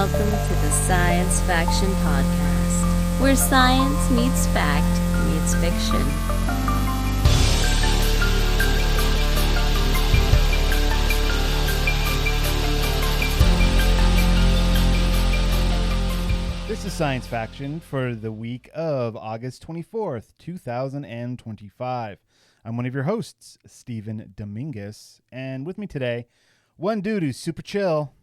welcome to the Science Faction Podcast, where science meets fact meets fiction. This is Science Faction for the week of August 24th, 2025. I'm one of your hosts, Stephen Dominguez, and with me today, one dude who's super chill.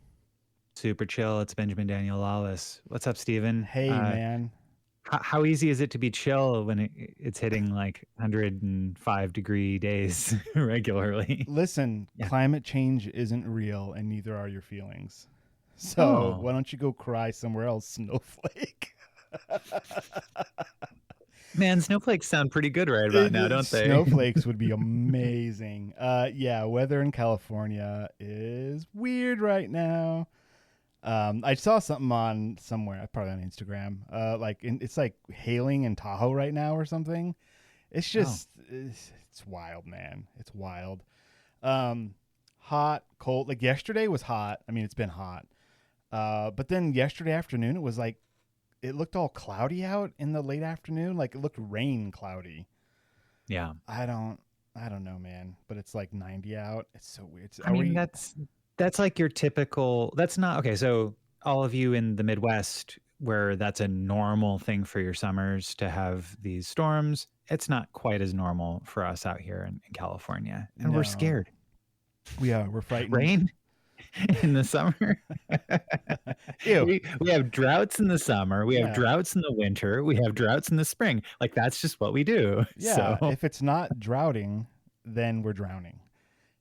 Super chill. It's Benjamin Daniel Lawless. What's up, Stephen? Hey, man. How easy is it to be chill when it's hitting like 105-degree days regularly? Listen, Climate change isn't real, and neither are your feelings. So why don't you go cry somewhere else, Snowflake? Man, snowflakes sound pretty good right about now, don't they? Snowflakes would be amazing. Yeah, weather in California is weird right now. I saw something on somewhere, probably on Instagram. It's like hailing in Tahoe right now or something. It's just, it's wild, man. It's wild. Hot, cold. Like yesterday was hot. I mean, it's been hot. But then yesterday afternoon, it was like, it looked all cloudy out in the late afternoon. Like it looked rain cloudy. Yeah. I don't know, man, but it's like 90 out. It's so weird. That's like your typical, that's not, okay. So all of you in the Midwest where that's a normal thing for your summers to have these storms, it's not quite as normal for us out here in California. And we're scared. We're frightened. Rain in the summer. we have droughts in the summer, we have droughts in the winter, we have droughts in the spring. Like that's just what we do. If it's not droughting, then we're drowning.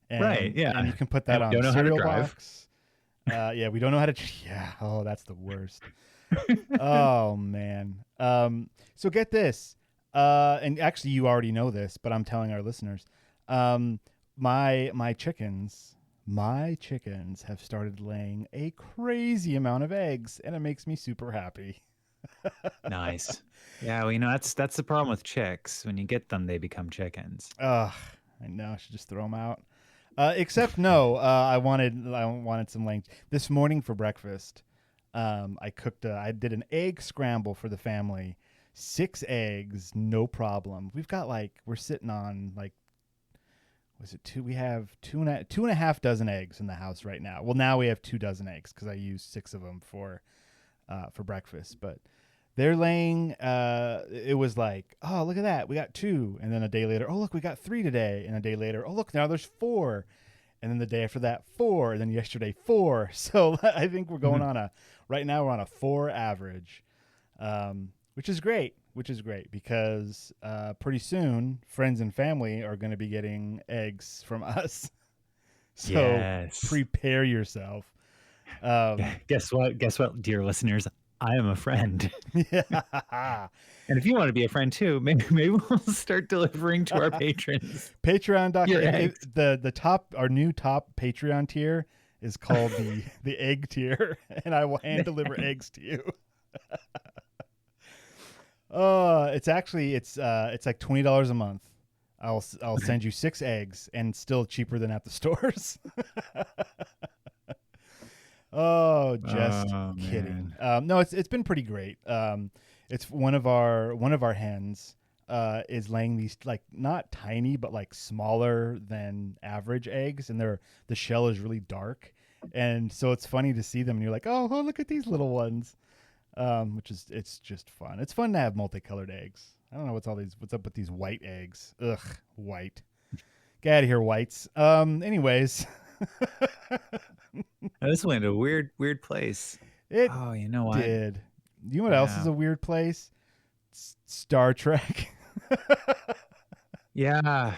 And you can put that on don't know cereal how to drive. box. We don't know how to that's the worst. Oh man. So get this, and actually you already know this, but I'm telling our listeners. My chickens have started laying a crazy amount of eggs, and it makes me super happy. Nice. Yeah, well, that's the problem with chicks. When you get them, they become chickens. I know. I should just throw them out. Except no, I wanted some laying. This morning for breakfast, I did an egg scramble for the family. 6 eggs, no problem. We're sitting on was it 2? We have 2.5 dozen eggs in the house right now. Well, now we have 2 dozen eggs because I used 6 of them for breakfast. But they're laying. It was like, oh, look at that, we got 2, and then a day later, oh look, we got 3 today, and a day later, oh look, now there's 4, and then the day after that 4, and then yesterday 4. So I think we're going right now we're on a 4 average, which is great. Because pretty soon friends and family are going to be getting eggs from us. So prepare yourself. Guess what, dear listeners? I am a friend. Yeah. And if you want to be a friend too, maybe we'll start delivering to our patrons. Patreon.com. Our new top Patreon tier is called the egg tier, and I will hand deliver eggs to you. It's like $20 a month. I'll send you 6 eggs, and still cheaper than at the stores. Just kidding. No, it's been pretty great. It's one of our hens is laying these like not tiny but like smaller than average eggs, and the shell is really dark, and so it's funny to see them, and you're like, oh look at these little ones. It's just fun. It's fun to have multicolored eggs. I don't know what's up with these white eggs. Ugh, white. Get out of here, whites. Anyways. This went to a weird place. You know what? Did. You know what else is a weird place? Star Trek. Yeah.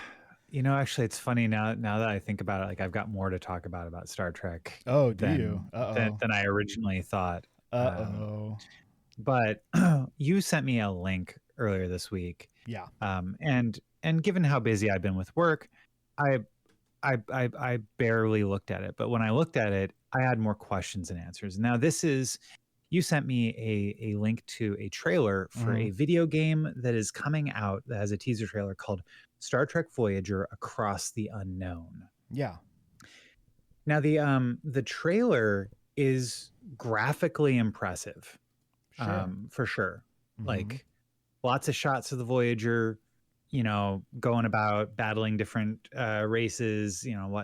Actually, it's funny now that I think about it. Like, I've got more to talk about Star Trek. Oh, do you? Than I originally thought. But you sent me a link earlier this week. Yeah. And given how busy I've been with work, I barely looked at it. But when I looked at it, I had more questions than answers. Now, you sent me a link to a trailer for a video game that is coming out that has a teaser trailer called Star Trek Voyager: Across the Unknown. Yeah. Now, the trailer is graphically impressive. Sure. For sure. Mhm. Like lots of shots of the Voyager, you know, going about battling different races, you know,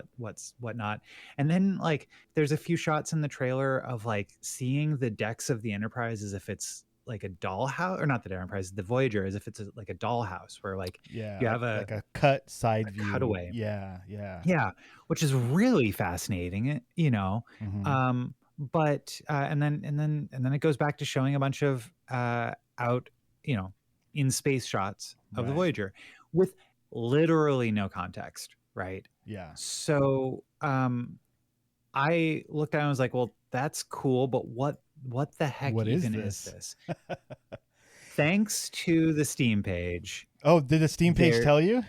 whatnot. And then like there's a few shots in the trailer of like seeing the decks of the Enterprise as if it's like a dollhouse, or not the Enterprise, the Voyager, as if it's like a dollhouse where like Yeah, you have like a cut side view. cutaway. Yeah, yeah. Yeah, which is really fascinating, you know. Mhm. But and then it goes back to showing a bunch of out, you know, in space shots of the Right. Voyager with literally no context, right? Yeah. So I looked at it and was like, well, that's cool, but what the heck What is even is this? this? Thanks to the Steam page, Oh, did the Steam page there tell you?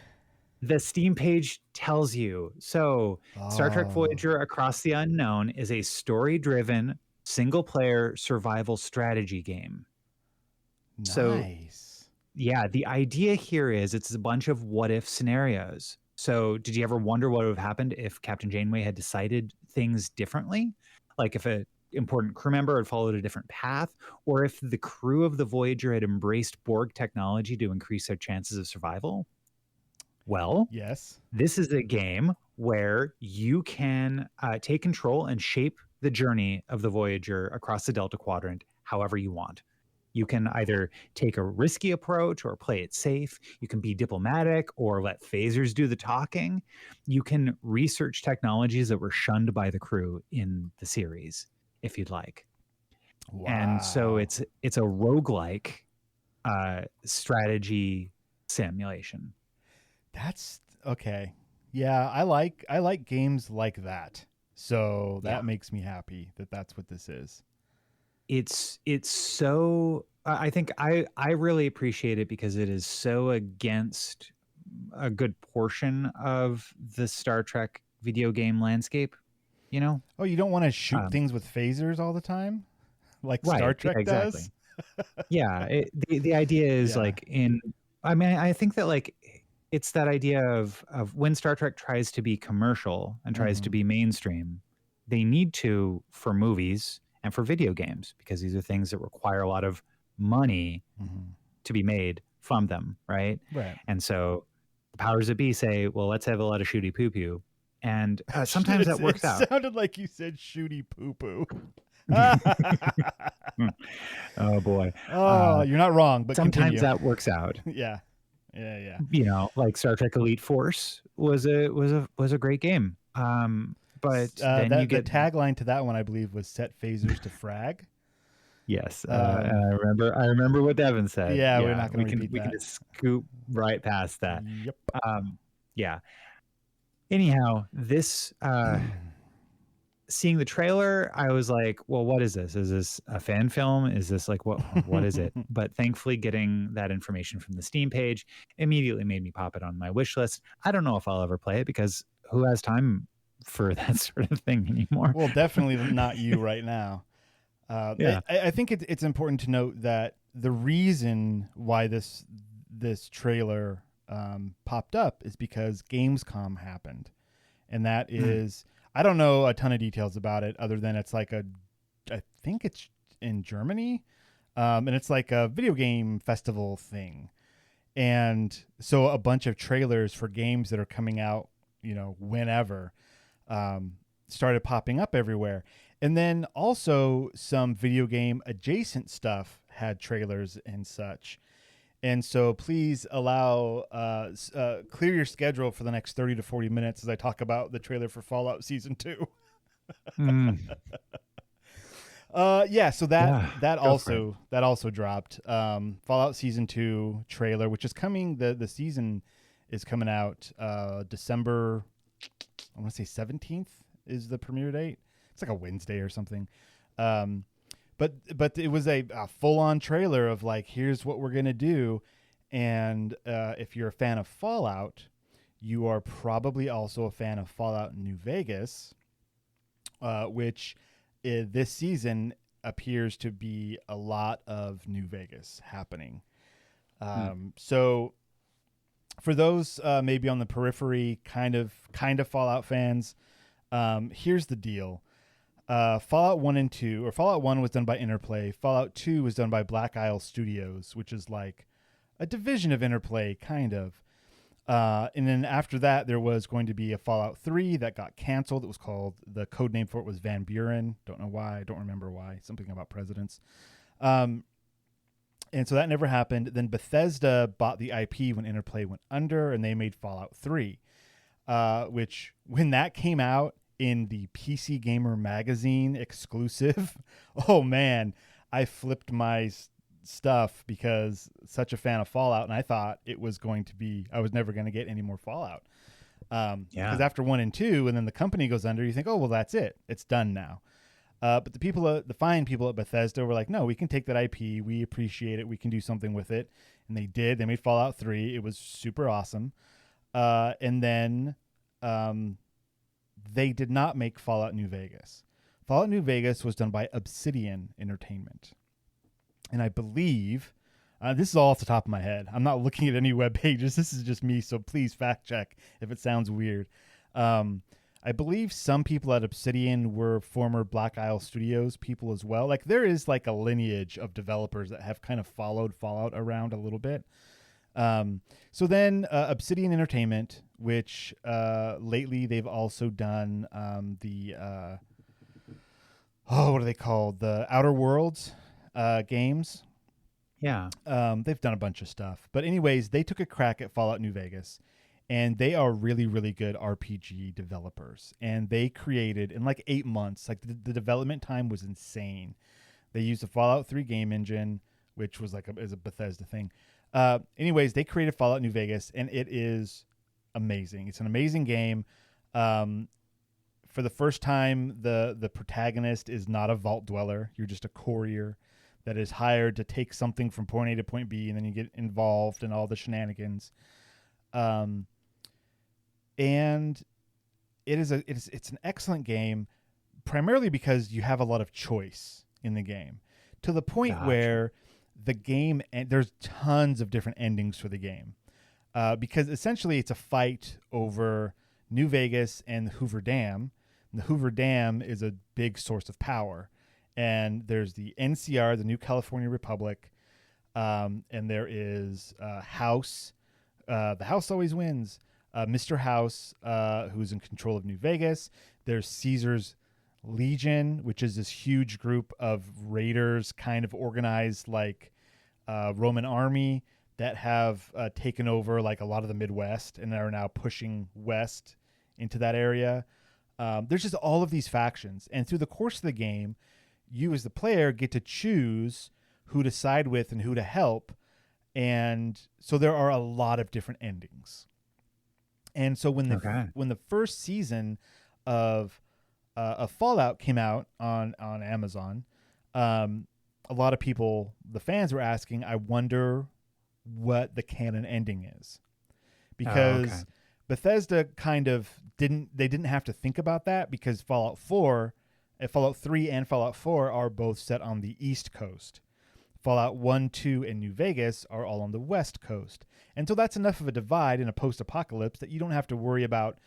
the Steam page tells you. So, Star Trek Oh, Voyager Across the Unknown is a story-driven, single-player survival strategy game. So, nice. yeah, the idea here is it's a bunch of what-if scenarios. So, did you ever wonder what would have happened if Captain Janeway had decided things differently? Like if a important crew member had followed a different path, or if the crew of the Voyager had embraced Borg technology to increase their chances of survival? Well, Yes. this is a game where you can take control and shape the journey of the Voyager across the Delta Quadrant however you want. You can either take a risky approach or play it safe. You can be diplomatic or let phasers do the talking. You can research technologies that were shunned by the crew in the series, if you'd like. Wow. And so it's a roguelike strategy simulation. That's okay. Yeah, I like games like that. So that Yeah. makes me happy that that's what this is. It's so I think I really appreciate it because it is so against a good portion of the Star Trek video game landscape, you know? Oh, you don't want to shoot Um, things with phasers all the time, like Star right. Yeah, Trek exactly. does? Yeah. The idea is Yeah. like I mean, I think that like it's that idea of when Star Trek tries to be commercial and tries to Mhm. be mainstream, they need to for movies and for video games because these are things that require a lot of money Mhm. to be made from them, right? Right. And so the powers that be say, well, let's have a lot of shooty poo poo. And sometimes that works It out. sounded like you said shooty poo poo. Oh boy. Oh, you're not wrong, but Sometimes continue. that works out. Yeah. Yeah, yeah. You know, like Star Trek Elite Force was a great game. But then you The get tagline to that one, I believe, was "Set phasers to frag." yes, Um, I remember what Devin said. yeah, we're Yeah, not going to repeat we can that. just scoop right past that. Yep. Yeah. Anyhow, this seeing the trailer, I was like, well, what is this? Is this a fan film? Is this like what is it? But thankfully getting that information from the Steam page immediately made me pop it on my wish list. I don't know if I'll ever play it because who has time for that sort of thing anymore? Well, definitely not you right now. Yeah. I think it's important to note that the reason why this trailer popped up is because Gamescom happened, and that is I don't know a ton of details about it other than it's like I think it's in Germany, and it's like a video game festival thing, and so a bunch of trailers for games that are coming out, you know, whenever, started popping up everywhere. And then also some video game adjacent stuff had trailers and such. And so please allow clear your schedule for the next 30 to 40 minutes as I talk about the trailer for Fallout Season 2. Yeah, so that also dropped. Fallout Season 2 trailer, which is coming, the season is coming out December, I want to say 17th is the premiere date. It's like a Wednesday or something. But it was a full-on trailer of like, here's what we're going to do. And if you're a fan of Fallout, you are probably also a fan of Fallout New Vegas, which this season appears to be a lot of New Vegas happening. So for those maybe on the periphery, kind of Fallout fans, here's the deal. Fallout 1 and 2, or Fallout 1 was done by Interplay. Fallout 2 was done by Black Isle Studios, which is like a division of Interplay, kind of. And then after that, there was going to be a Fallout 3 that got canceled. It was called, the code name for it was Van Buren. Don't know why. I don't remember why. Something about presidents. And so that never happened. Then Bethesda bought the IP when Interplay went under, and they made Fallout 3, which when that came out in the PC Gamer magazine exclusive, oh man, I flipped my stuff because such a fan of Fallout, and I thought it was going to be, I was never going to get any more Fallout. Because after 1 and 2, and then the company goes under, you think, oh, well, that's it. It's done now. But the fine people at Bethesda were like, no, we can take that IP. We appreciate it. We can do something with it. And they did. They made Fallout 3. It was super awesome. And then they did not make Fallout New Vegas. Fallout New Vegas was done by Obsidian Entertainment. And I believe, this is all off the top of my head. I'm not looking at any web pages. This is just me, so please fact check if it sounds weird. I believe some people at Obsidian were former Black Isle Studios people as well. Like, there is like a lineage of developers that have kind of followed Fallout around a little bit. So then Obsidian Entertainment, which lately they've also done what are they called? The Outer Worlds games. Yeah. They've done a bunch of stuff. But anyways, they took a crack at Fallout New Vegas. And they are really, really good RPG developers. And they created, in like 8 months, like the development time was insane. They used a Fallout 3 game engine, which was like is a Bethesda thing. Anyways, they created Fallout New Vegas, and it is amazing. It's an amazing game. For the first time, the protagonist is not a vault dweller. You're just a courier that is hired to take something from point A to point B, and then you get involved in all the shenanigans. And it's an excellent game, primarily because you have a lot of choice in the game, to the point where the game, and there's tons of different endings for the game, because essentially it's a fight over New Vegas and the Hoover Dam. And the Hoover Dam is a big source of power, and there's the NCR, the New California Republic, and there is House. The House always wins. Mr. House, who's in control of New Vegas. There's Caesar's Legion, which is this huge group of raiders, kind of organized like Roman army, that have taken over like a lot of the Midwest and are now pushing west into that area. There's just all of these factions. And through the course of the game, you as the player get to choose who to side with and who to help. And so there are a lot of different endings. And so when the first season of Fallout came out on Amazon, a lot of people, the fans, were asking, I wonder what the canon ending is. Because Bethesda kind of didn't have to think about that, because Fallout 3 and Fallout 4 are both set on the East Coast. Fallout 1, 2, and New Vegas are all on the West Coast. And so that's enough of a divide in a post-apocalypse that you don't have to worry about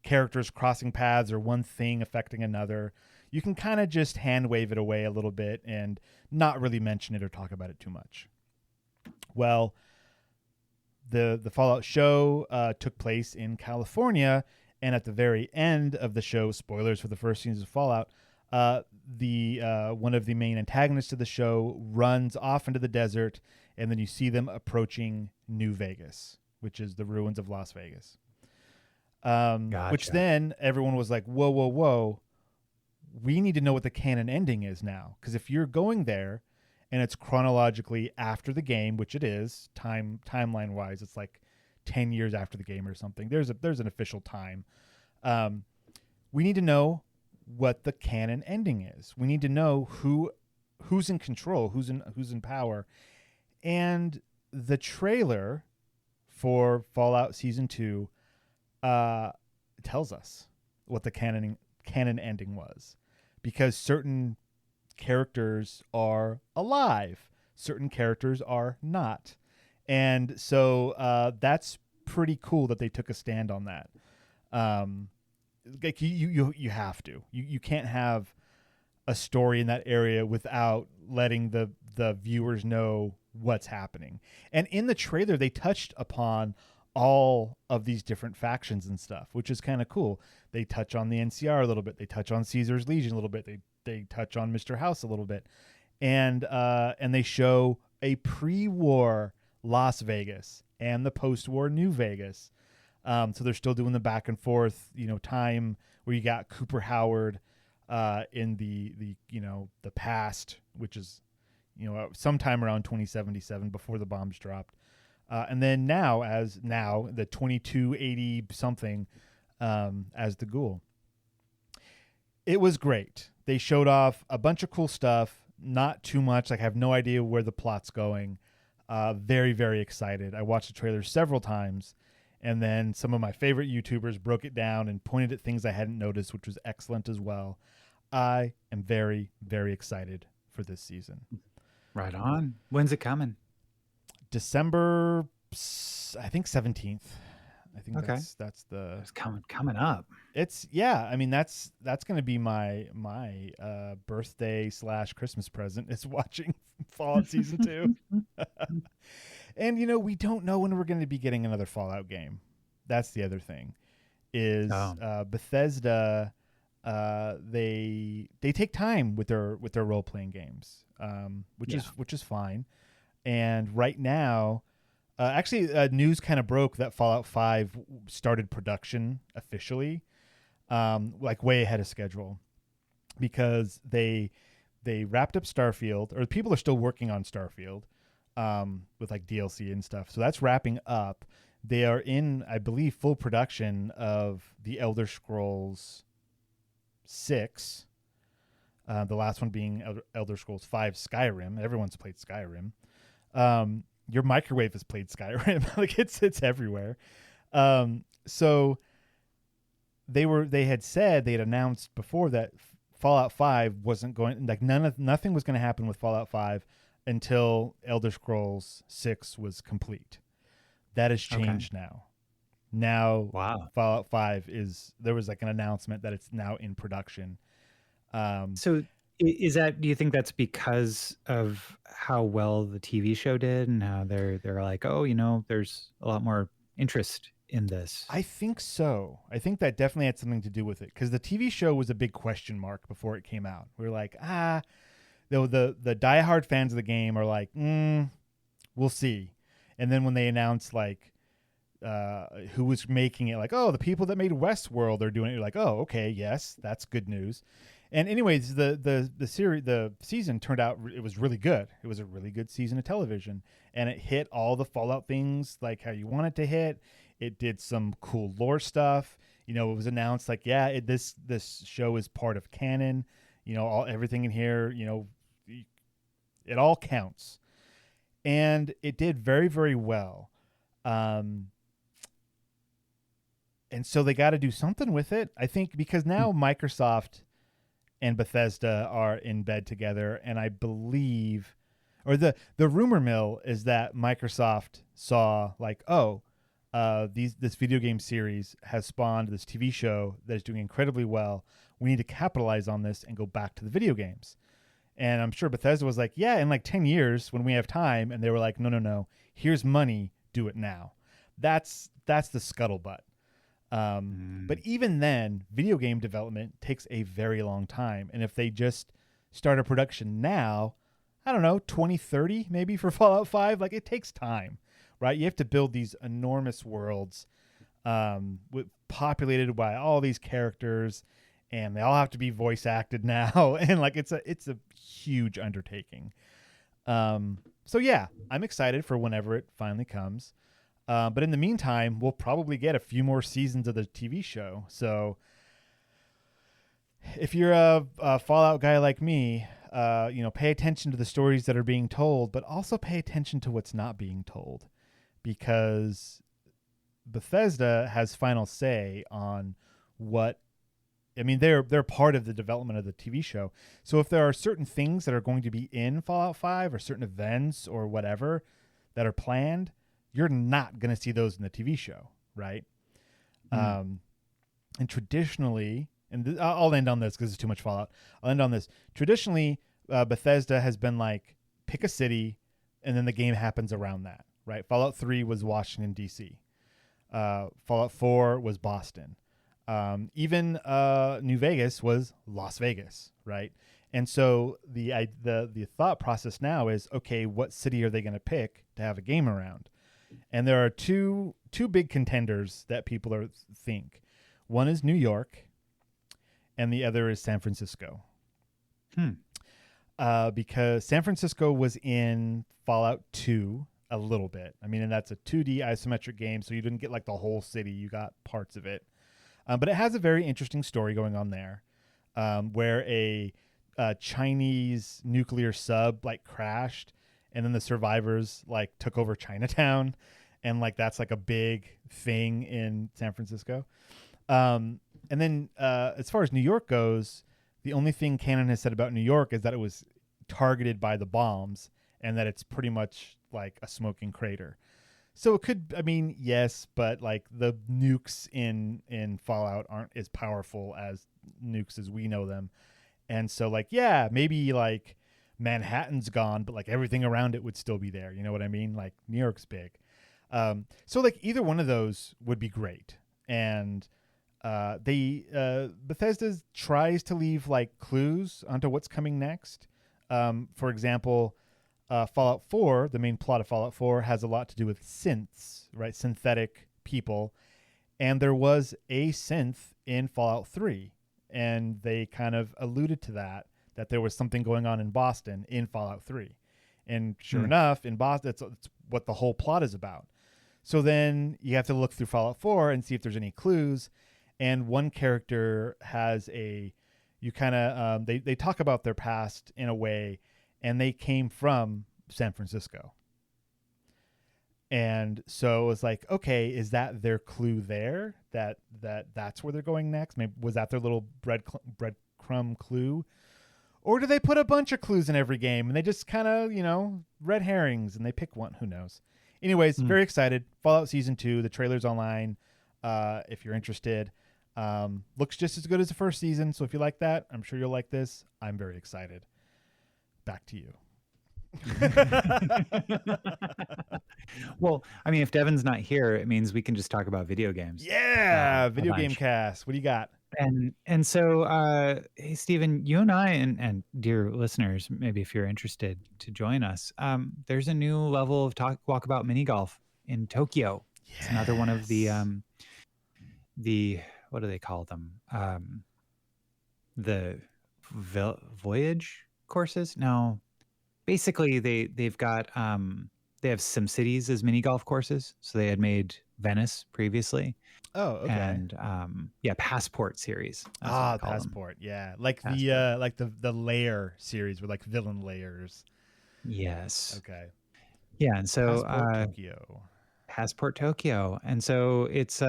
characters crossing paths or one thing affecting another. You can kind of just hand-wave it away a little bit and not really mention it or talk about it too much. Well, the Fallout show took place in California, and at the very end of the show, spoilers for the first season of Fallout, one of the main antagonists of the show runs off into the desert, and then you see them approaching New Vegas, which is the ruins of Las Vegas. Which then everyone was like, whoa, we need to know what the canon ending is now. Because if you're going there and it's chronologically after the game, which it is, timeline wise, it's like 10 years after the game or something. There's an official time. We need to know what the canon ending is. We need to know who's in control, who's in power. And the trailer for Fallout Season 2 tells us what the canon ending was, because certain characters are alive, certain characters are not. And so that's pretty cool that they took a stand on that. Like you have to. You can't have a story in that area without letting the viewers know what's happening. And in the trailer, they touched upon all of these different factions and stuff, which is kind of cool. They touch on the NCR a little bit. They touch on Caesar's Legion a little bit. They touch on Mr. House a little bit, and they show a pre-war Las Vegas and the post-war New Vegas. So they're still doing the back and forth, time where you got Cooper Howard in the past, which is sometime around 2077 before the bombs dropped. And then now the 2280 something as the Ghoul. It was great. They showed off a bunch of cool stuff, not too much. Like, I have no idea where the plot's going. Very, very excited. I watched the trailer several times, and then some of my favorite YouTubers broke it down and pointed at things I hadn't noticed, which was excellent as well. I am very, very excited for this season. Right on. When's it coming? December, I think 17th. I think okay. that's the it's coming up. It's I mean that's going to be my birthday / Christmas present is watching Fallout Season 2. And we don't know when we're going to be getting another Fallout game. That's the other thing. Is Bethesda they take time with their role playing games, which is fine. And right now, actually, news kind of broke that Fallout 5 started production officially, like way ahead of schedule, because they wrapped up Starfield, or people are still working on Starfield, with like DLC and stuff. So that's wrapping up. They are in, I believe, full production of the Elder Scrolls 6. The last one being Elder Scrolls 5 Skyrim. Everyone's played Skyrim. Your microwave has played Skyrim. Like it's everywhere. So they had announced before that Fallout 5 wasn't going, like nothing was going to happen with Fallout 5 until Elder Scrolls 6 was complete. That has changed now. Now, wow. Fallout 5 there was like an announcement that it's now in production. So is that, do you think that's because of how well the TV show did and how they're like, there's a lot more interest in this? I think so. I think that definitely had something to do with it, because the TV show was a big question mark before it came out. We were like, the diehard fans of the game are like, we'll see. And then when they announced like who was making it, like, the people that made Westworld are doing it, you're like, oh, okay, yes, that's good news. And anyways, the season turned out, it was really good. It was a really good season of television, and it hit all the Fallout things like how you want it to hit. It did some cool lore stuff. It was announced like, this show is part of canon. Everything in here, it all counts. And it did very, very well. And so they got to do something with it, I think, because now Microsoft and Bethesda are in bed together, and I believe, or the rumor mill is that Microsoft saw like, this video game series has spawned this TV show that is doing incredibly well. We need to capitalize on this and go back to the video games. And I'm sure Bethesda was like, in like 10 years when we have time. And they were like, no, here's money, do it now. That's the scuttlebutt. But even then, video game development takes a very long time. And if they just start a production now, I don't know, 2030 maybe for Fallout 5, like it takes time, right? You have to build these enormous worlds populated by all these characters, and they all have to be voice acted now. And like it's a huge undertaking. So yeah, I'm excited for whenever it finally comes. But in the meantime, we'll probably get a few more seasons of the TV show. So if you're a Fallout guy like me, pay attention to the stories that are being told, but also pay attention to what's not being told, because Bethesda has final say on what. I mean, they're part of the development of the TV show. So if there are certain things that are going to be in Fallout 5 or certain events or whatever that are planned, you're not going to see those in the TV show, right? And traditionally, and I'll end on this because it's too much Fallout. I'll end on this. Traditionally, Bethesda has been like, pick a city, and then the game happens around that, right? Fallout 3 was Washington, D.C. Fallout 4 was Boston. Even New Vegas was Las Vegas, right? And so the thought process now is, okay, what city are they going to pick to have a game around? And there are two big contenders that people think. One is New York, and the other is San Francisco. Because San Francisco was in Fallout 2 a little bit. I mean, and that's a 2D isometric game, so you didn't get like the whole city. You got parts of it. But it has a very interesting story going on there, where a Chinese nuclear sub like crashed, and then the survivors like took over Chinatown, and like that's like a big thing in San Francisco. And then as far as New York goes, the only thing Canon has said about New York is that it was targeted by the bombs, and that it's pretty much like a smoking crater. So it could, I mean, yes, but like the nukes in Fallout aren't as powerful as nukes as we know them. And so like, yeah, maybe like Manhattan's gone, but like everything around it would still be there. You know what I mean? Like New York's big. So like either one of those would be great. And Bethesda tries to leave like clues onto what's coming next. For example, Fallout 4, the main plot of Fallout 4 has a lot to do with synths, right? Synthetic people. And there was a synth in Fallout 3. And they kind of alluded to that there was something going on in Boston in Fallout 3. And sure enough, in Boston, it's what the whole plot is about. So then you have to look through Fallout 4 and see if there's any clues. And one character has they talk about their past in a way, and they came from San Francisco. And so it was like, okay, is that their clue there? That's where they're going next? Maybe was that their little breadcrumb clue? Or do they put a bunch of clues in every game and they just kind of, red herrings and they pick one? Who knows? Anyways, very excited. Fallout Season 2, the trailer's online. If you're interested, looks just as good as the first season. So if you like that, I'm sure you'll like this. I'm very excited. Back to you. Well, I mean, if Devin's not here, it means we can just talk about video games. Yeah, video game cast. What do you got? And so, hey, Stephen, you and I, and dear listeners, maybe if you're interested to join us, there's a new level of Walkabout Mini Golf in Tokyo. Yes. It's another one of the what do they call them? The Voyage courses? No. Basically, they've got they have some cities as mini golf courses. So they had made Venice previously. Oh, okay. And Passport series. Passport. Yeah, like Passport. the layer series with like villain layers. Yes. Okay. Yeah, and so Passport Tokyo, and so it's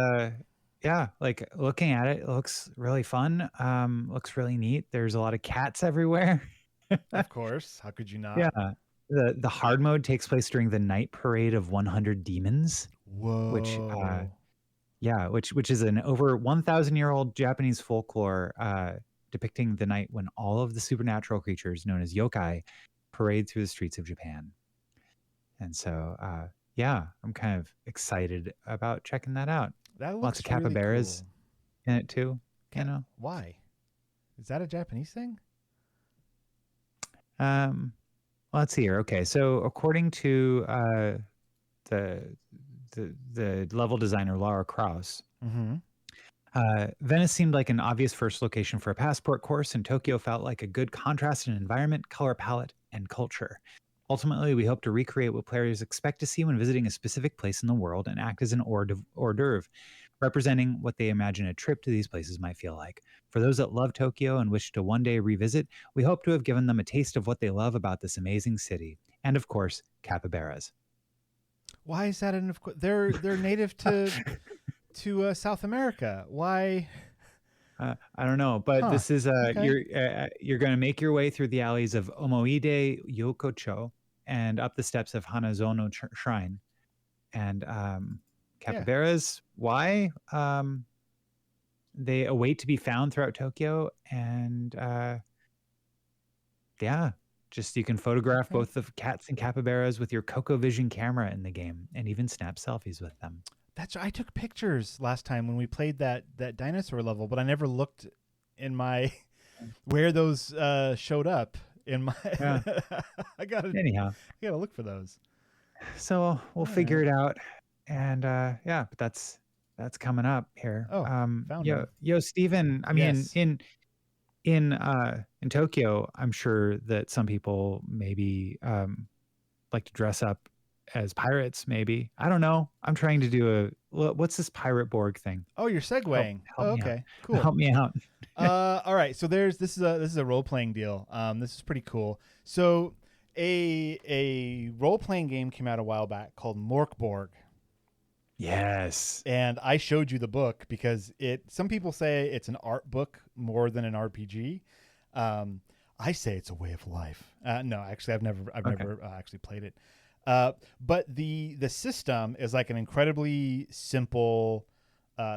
like looking at it, it looks really fun. Looks really neat. There's a lot of cats everywhere. Of course. How could you not? Yeah. The hard mode takes place during the night parade of 100 demons. Whoa. Which is an over 1,000-year-old Japanese folklore depicting the night when all of the supernatural creatures known as yokai parade through the streets of Japan. And so, I'm kind of excited about checking that out. That looks lots of capybaras really cool. in it too. Why? Is that a Japanese thing? Let's see here. Okay, so according to the level designer Laura Krause, Venice seemed like an obvious first location for a passport course, and Tokyo felt like a good contrast in environment, color palette, and culture. Ultimately, we hope to recreate what players expect to see when visiting a specific place in the world and act as an hors d'oeuvre, representing what they imagine a trip to these places might feel like. For those that love Tokyo and wish to one day revisit, we hope to have given them a taste of what they love about this amazing city. And of course, capybaras. Why is that they're native to South America? Why? I don't know, but this is okay. You're going to make your way through the alleys of Omoide Yokocho and up the steps of Hanazono Shrine. And capybaras, why? they await to be found throughout Tokyo, and yeah, just you can photograph both the cats and capybaras with your CocoVision camera in the game, and even snap selfies with them. I took pictures last time when we played that dinosaur level, but I never looked in my where those showed up in my. Yeah. I gotta look for those. So we'll figure it out, and yeah, but that's coming up here. Oh, found him. Yo, Steven. I mean, Yes. in Tokyo, I'm sure that some people maybe like to dress up as pirates. Maybe, I don't know. I'm trying to do what's this Pirate Borg thing? Oh, you're segueing. Help me okay, out. cool. Help me out. All right. So this is a role playing deal. This is pretty cool. So a role playing game came out a while back called Mörk Borg. Yes. And I showed you the book because some people say it's an art book more than an RPG. I say it's a way of life. No, actually, I've never actually played it. But the system is like an incredibly simple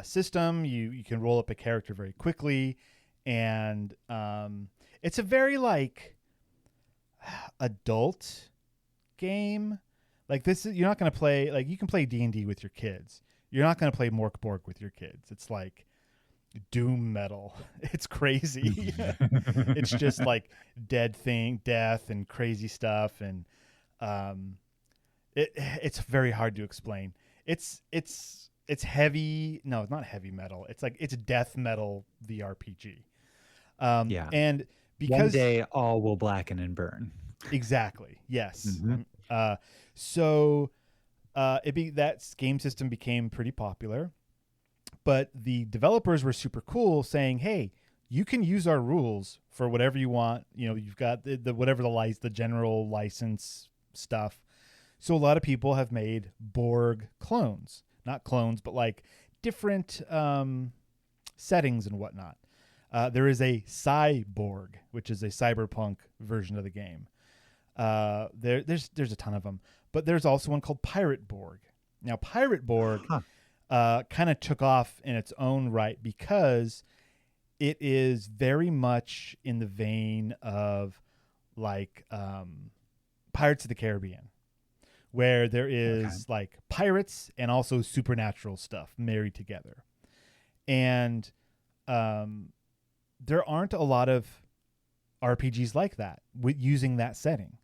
system. You can roll up a character very quickly, and it's a very like adult game. Like this is, you're not going to play, like you can play D&D with your kids. You're not going to play Mörk Borg with your kids. It's like doom metal. It's crazy. It's just like death and crazy stuff, and it's very hard to explain. It's heavy. No, it's not heavy metal. It's like it's death metal, the RPG. Yeah. And because one day all will blacken and burn. Exactly. Yes. Mm-hmm. So that game system became pretty popular, but the developers were super cool, saying, "Hey, you can use our rules for whatever you want. You know, you've got the general license stuff." So a lot of people have made Borg clones, not clones, but like different settings and whatnot. There is a Cyborg, which is a cyberpunk version of the game. There's a ton of them, but there's also one called Pirate Borg. Now, Pirate Borg kind of took off in its own right because it is very much in the vein of like Pirates of the Caribbean, where there is like pirates and also supernatural stuff married together. And there aren't a lot of RPGs like that using that setting.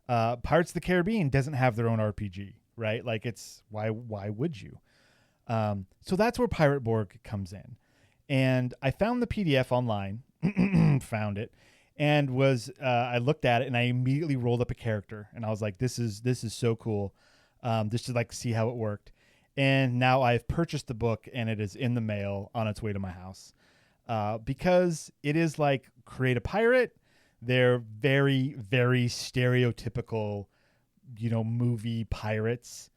Pirates of the Caribbean doesn't have their own RPG, right? Like it's why would you? So that's where Pirate Borg comes in. And I found the PDF online, found it, and I looked at it and I immediately rolled up a character and I was like, this is so cool. Just to like see how it worked. And now I've purchased the book and it is in the mail on its way to my house. Because it is like create a pirate. They're very, very stereotypical, movie pirates.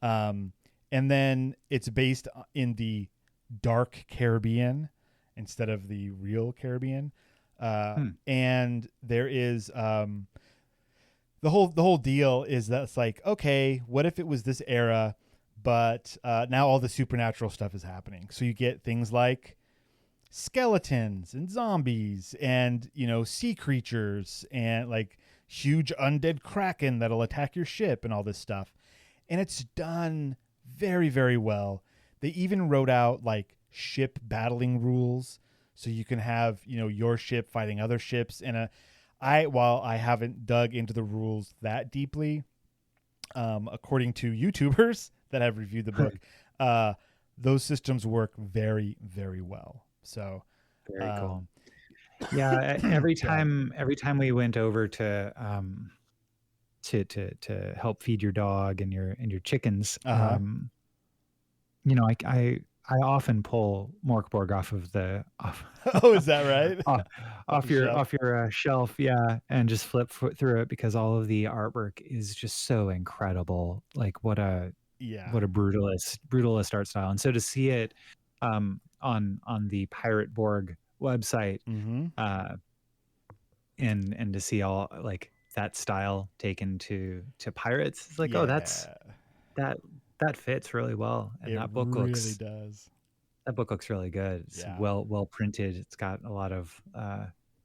And then it's based in the dark Caribbean instead of the real Caribbean. And there is the whole deal is that it's like, okay, what if it was this era, but now all the supernatural stuff is happening. So you get things like skeletons and zombies and sea creatures and like huge undead kraken that'll attack your ship and all this stuff, and it's done very, very well. They even wrote out like ship battling rules so you can have your ship fighting other ships. And while I haven't dug into the rules that deeply, according to YouTubers that have reviewed the book, those systems work very, very well. So very cool. Yeah. Every time we went over to help feed your dog and your chickens, I often pull Mörk Borg off of the Oh, is that right? off your shelf, yeah, and just flip through it because all of the artwork is just so incredible. Like what a brutalist art style, and so to see it on the Pirate Borg website, and to see all like that style taken to pirates, it's like, oh, that fits really well, and that book really does. That book looks really good. It's Yeah. well printed. It's got a lot of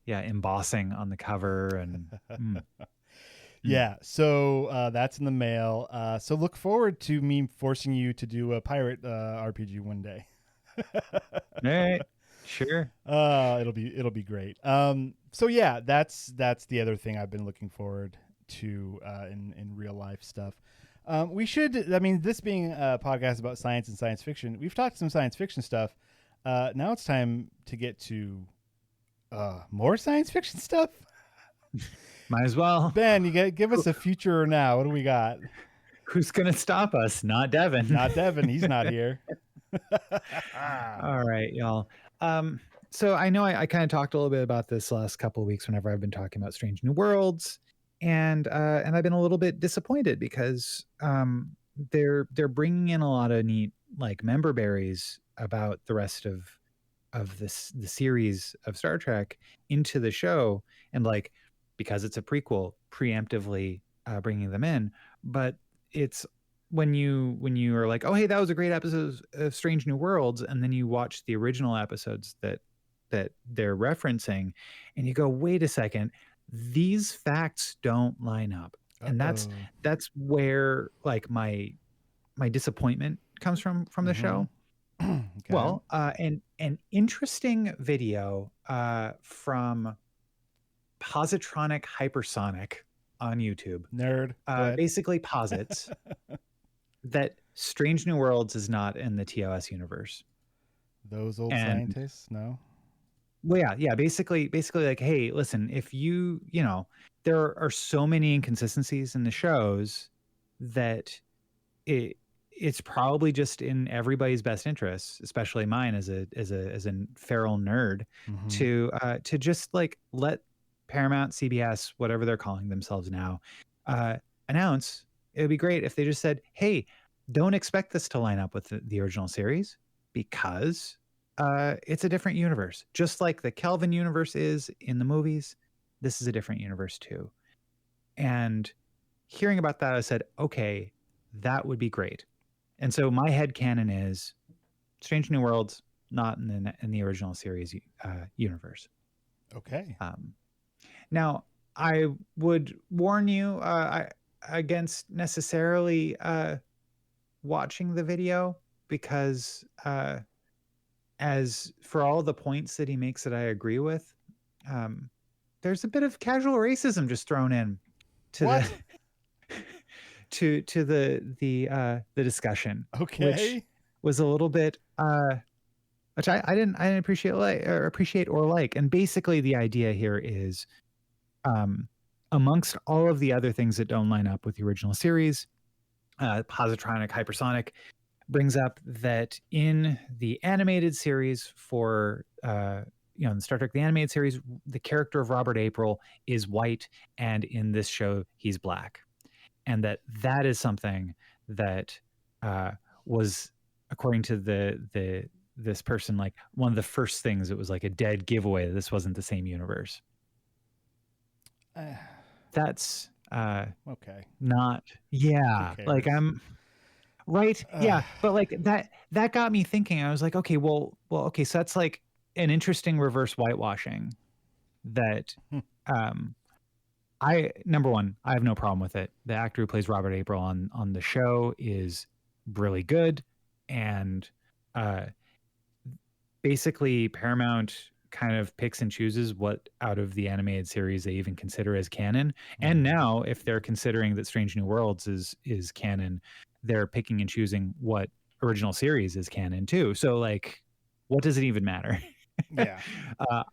embossing on the cover and Yeah, so that's in the mail. So look forward to me forcing you to do a pirate RPG one day. All right. Sure. It'll be great. So yeah, that's the other thing I've been looking forward to in real life stuff. We should. I mean, this being a podcast about science and science fiction, we've talked some science fiction stuff. Now it's time to get to more science fiction stuff. Might as well. Ben, give us a future or now. What do we got? Who's gonna stop us? Not Devin. Not Devin. He's not here. All right, y'all. So I know I kind of talked a little bit about this last couple of weeks whenever I've been talking about Strange New Worlds, and I've been a little bit disappointed because they're bringing in a lot of neat like member berries about the rest of the series of Star Trek into the show, and like because it's a prequel, preemptively bringing them in. But it's when you are like, oh hey, that was a great episode of Strange New Worlds, and then you watch the original episodes that they're referencing, and you go, wait a second, these facts don't line up. And that's where like my disappointment comes from the show. Okay. Well, an interesting video from Positronic Hypersonic on YouTube. Nerd. Basically posits that Strange New Worlds is not in the TOS universe. Those old scientists, no? Well, yeah. Basically like, hey, listen, if you know, there are so many inconsistencies in the shows that it's probably just in everybody's best interest, especially mine as a feral nerd, to just like let Paramount, CBS, whatever they're calling themselves now, announce. It would be great if they just said, hey, don't expect this to line up with the original series because it's a different universe. Just like the Kelvin universe is in the movies, this is a different universe too. And hearing about that, I said, okay, that would be great. And so my headcanon is Strange New Worlds, not in the original series universe. Okay. Now, I would warn you against necessarily watching the video because as for all the points that he makes that I agree with, there's a bit of casual racism just thrown in to what? to the discussion. Okay. Which was a little bit which I didn't appreciate or like. And basically the idea here is amongst all of the other things that don't line up with the original series, Positronic Hypersonic brings up that in the animated series for in Star Trek the animated series, the character of Robert April is white, and in this show he's black, and that is something that was, according to this person, like one of the first things. It was like a dead giveaway that this wasn't the same universe. That's okay. Not, yeah, like I'm right. Yeah. But like that got me thinking. I was like, okay, well, okay. So that's like an interesting reverse whitewashing that, number one, I have no problem with it. The actor who plays Robert April on the show is really good. And, basically Paramount kind of picks and chooses what out of the animated series they even consider as canon. And now if they're considering that Strange New Worlds is canon, they're picking and choosing what original series is canon too. So like, what does it even matter? Yeah.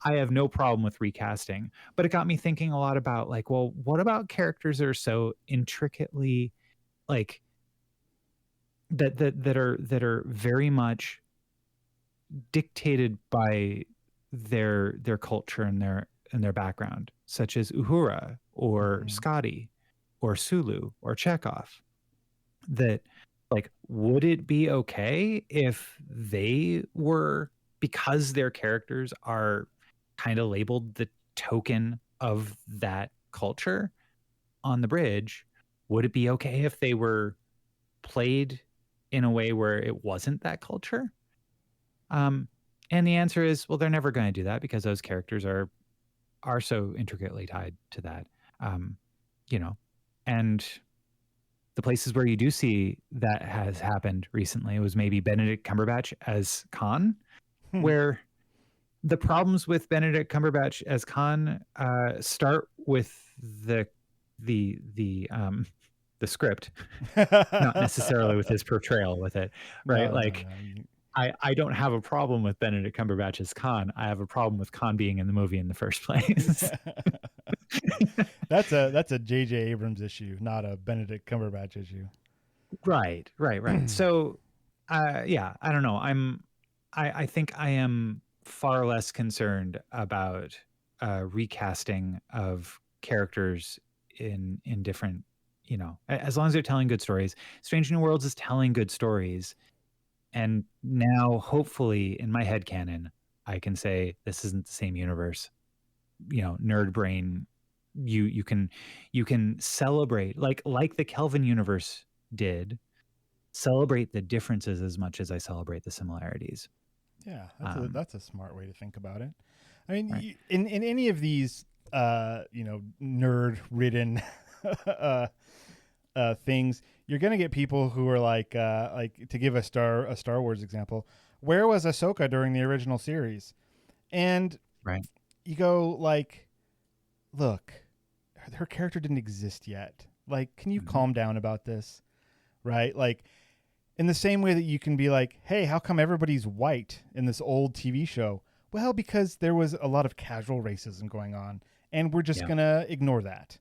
I have no problem with recasting, but it got me thinking a lot about like, well, what about characters that are so intricately like that are very much dictated by their culture and their background, such as Uhura or Scotty or Sulu or Chekhov. That like, would it be okay if they were, because their characters are kind of labeled the token of that culture on the bridge, would it be okay if they were played in a way where it wasn't that culture? And the answer is, well, they're never going to do that because those characters are so intricately tied to that. You know, and the places where you do see that has happened recently was maybe Benedict Cumberbatch as Khan, where the problems with Benedict Cumberbatch as Khan start with the script, not necessarily with his portrayal with it, right? No, like, no. I don't have a problem with Benedict Cumberbatch as Khan. I have a problem with Khan being in the movie in the first place. That's a J.J. Abrams issue, not a Benedict Cumberbatch issue. Right. So, yeah, I don't know. I think I am far less concerned about recasting of characters in different, as long as they're telling good stories. Strange New Worlds is telling good stories. And now, hopefully, in my headcanon, I can say this isn't the same universe. Nerd brain, you can celebrate like the Kelvin universe did, celebrate the differences as much as I celebrate the similarities. Yeah, that's a smart way to think about it. I mean, Right. in any of these nerd-ridden things, you're gonna get people who are like to give a Star Wars example. Where was Ahsoka during the original series? And Right. you go like, look, her character didn't exist yet. Like, can you calm down about this? Right? Like, in the same way that you can be like, hey, how come everybody's white in this old TV show? Well, because there was a lot of casual racism going on, and we're just gonna ignore that.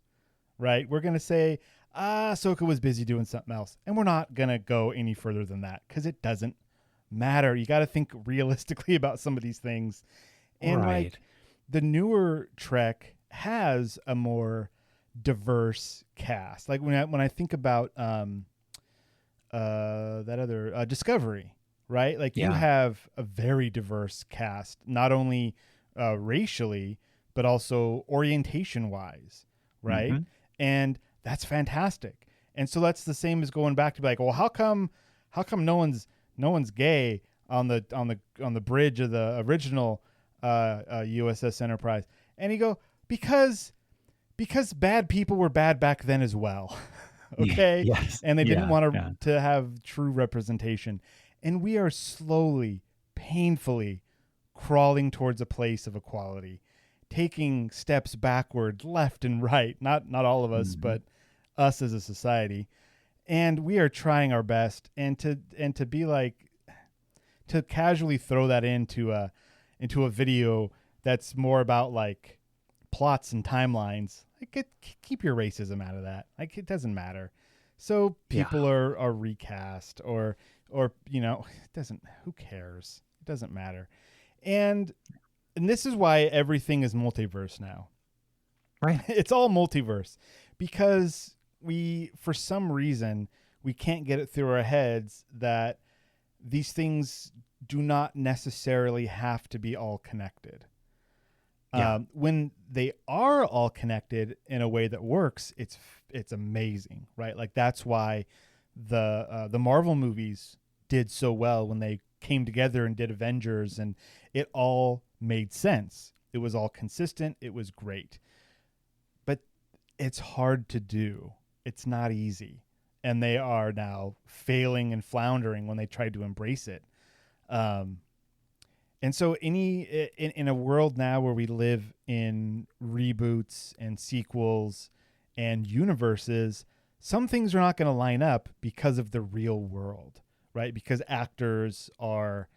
Right? We're gonna say, Ahsoka was busy doing something else, and we're not gonna go any further than that because it doesn't matter. You got to think realistically about some of these things, and like the newer Trek has a more diverse cast. Like when I think about that other Discovery, right? Like you have a very diverse cast, not only racially but also orientation wise, right? And that's fantastic. And so that's the same as going back to be like, well, how come no one's gay on the bridge of the original USS Enterprise? And you go, because bad people were bad back then as well. Okay. Yes. And they didn't want to have true representation. And we are slowly, painfully crawling towards a place of equality, taking steps backward, left and right. Not all of us, but us as a society. And we are trying our best. And to be like, to casually throw that into a video that's more about like plots and timelines, like keep your racism out of that. Like, it doesn't matter. So people are recast or it doesn't, who cares? It doesn't matter. And this is why everything is multiverse now. Right. It's all multiverse because for some reason, we can't get it through our heads that these things do not necessarily have to be all connected. When they are all connected in a way that works, it's amazing, right? Like that's why the Marvel movies did so well when they came together and did Avengers, and it all made sense. It was all consistent. It was great. But it's hard to do. It's not easy. And they are now failing and floundering when they tried to embrace it. And so in a world now where we live in reboots and sequels and universes, some things are not going to line up because of the real world, right? Because actors are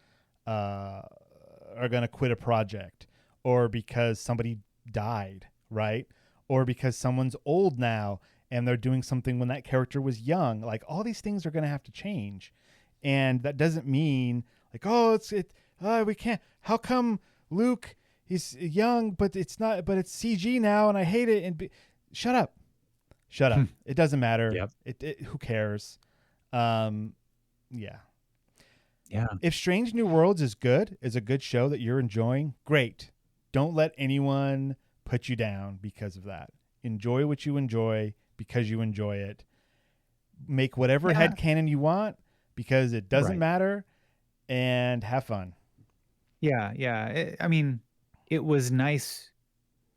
going to quit a project, or because somebody died, right? Or because someone's old now and they're doing something when that character was young. Like, all these things are going to have to change. And that doesn't mean like, we can't. How come Luke, he's young, but it's not, but it's CG now and I hate it. And shut up. It doesn't matter. Yep. Who cares? Yeah. If Strange New Worlds is a good show that you're enjoying, great. Don't let anyone put you down because of that. Enjoy what you enjoy because you enjoy it. Make whatever headcanon you want because it doesn't matter, and have fun. Yeah. I mean, it was nice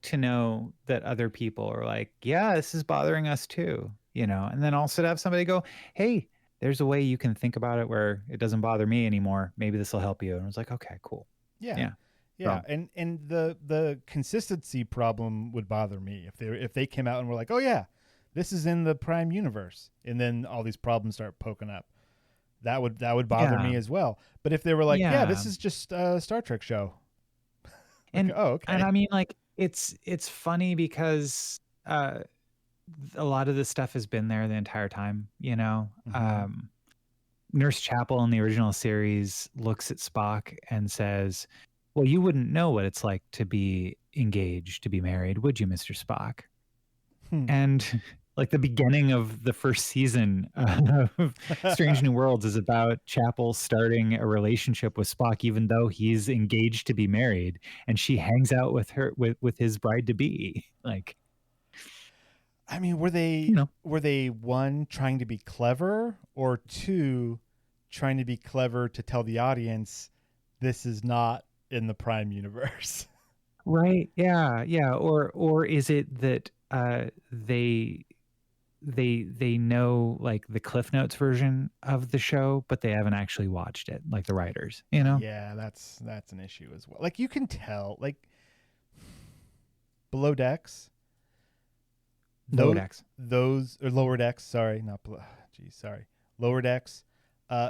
to know that other people are like, yeah, this is bothering us too, and then also to have somebody go, hey, there's a way you can think about it where it doesn't bother me anymore. Maybe this will help you. And I was like, okay, cool. Yeah. Yeah. Yeah, So, and the consistency problem would bother me if they came out and were like, "Oh yeah, this is in the Prime universe," and then all these problems start poking up. That would bother yeah. me as well. But if they were like, "Yeah, Yeah. this is just a Star Trek show," like, And "Oh and okay." I mean, like, it's funny because a lot of this stuff has been there the entire time. Hmm. Nurse Chapel in the original series looks at Spock and says, well, you wouldn't know what it's like to be engaged, to be married, would you, Mr. Spock? Hmm. And like the beginning of the first season of Strange New Worlds is about Chapel starting a relationship with Spock, even though he's engaged to be married, and she hangs out with her with his bride to be. Like, I mean, were you they know, were they one trying to be clever or two trying to be clever to tell the audience this is not in the Prime universe? right? Yeah. Or is it that they know like the Cliff Notes version of the show, but they haven't actually watched it, like the writers. Yeah, that's an issue as well. Like you can tell, like Below Decks, Lower those Decks. those or Lower Decks, sorry, not below. Geez, sorry, Lower Decks.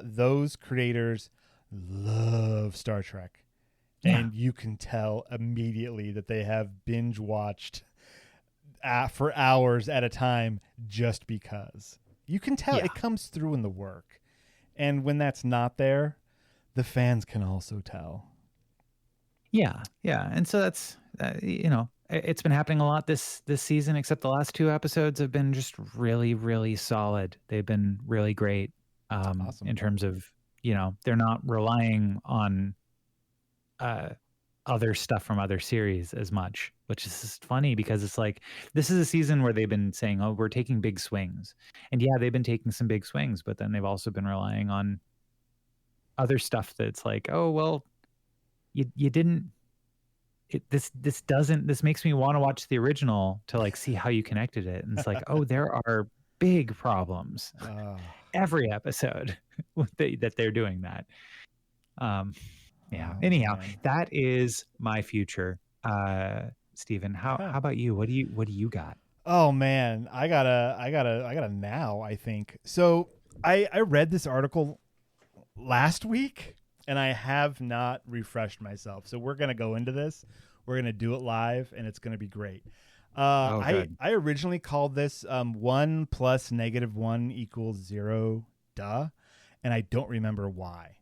Those creators love Star Trek, Yeah. and you can tell immediately that they have binge watched for hours at a time just because. You can tell Yeah. it comes through in the work, and when that's not there, the fans can also tell. Yeah. And so that's it's been happening a lot this season, except the last two episodes have been just really, really solid. They've been really great Awesome. in terms of, they're not relying on other stuff from other series as much, which is just funny because it's like this is a season where they've been saying, "Oh, we're taking big swings." And yeah, they've been taking some big swings, but then they've also been relying on other stuff that's like, "Oh, well, you didn't this makes me want to watch the original to like see how you connected it." And it's like, "Oh, there are big problems Uh, every episode that they're doing that." Um Yeah. oh Anyhow, man. that is my future. Stephen, how Huh. how about you? What do you got? Oh man, I gotta now, I think. So I read this article last week and I have not refreshed myself. So we're gonna go into this. We're gonna do it live and it's gonna be great. Oh, good. I originally called this 1 plus -1 equals 0, duh, and I don't remember why.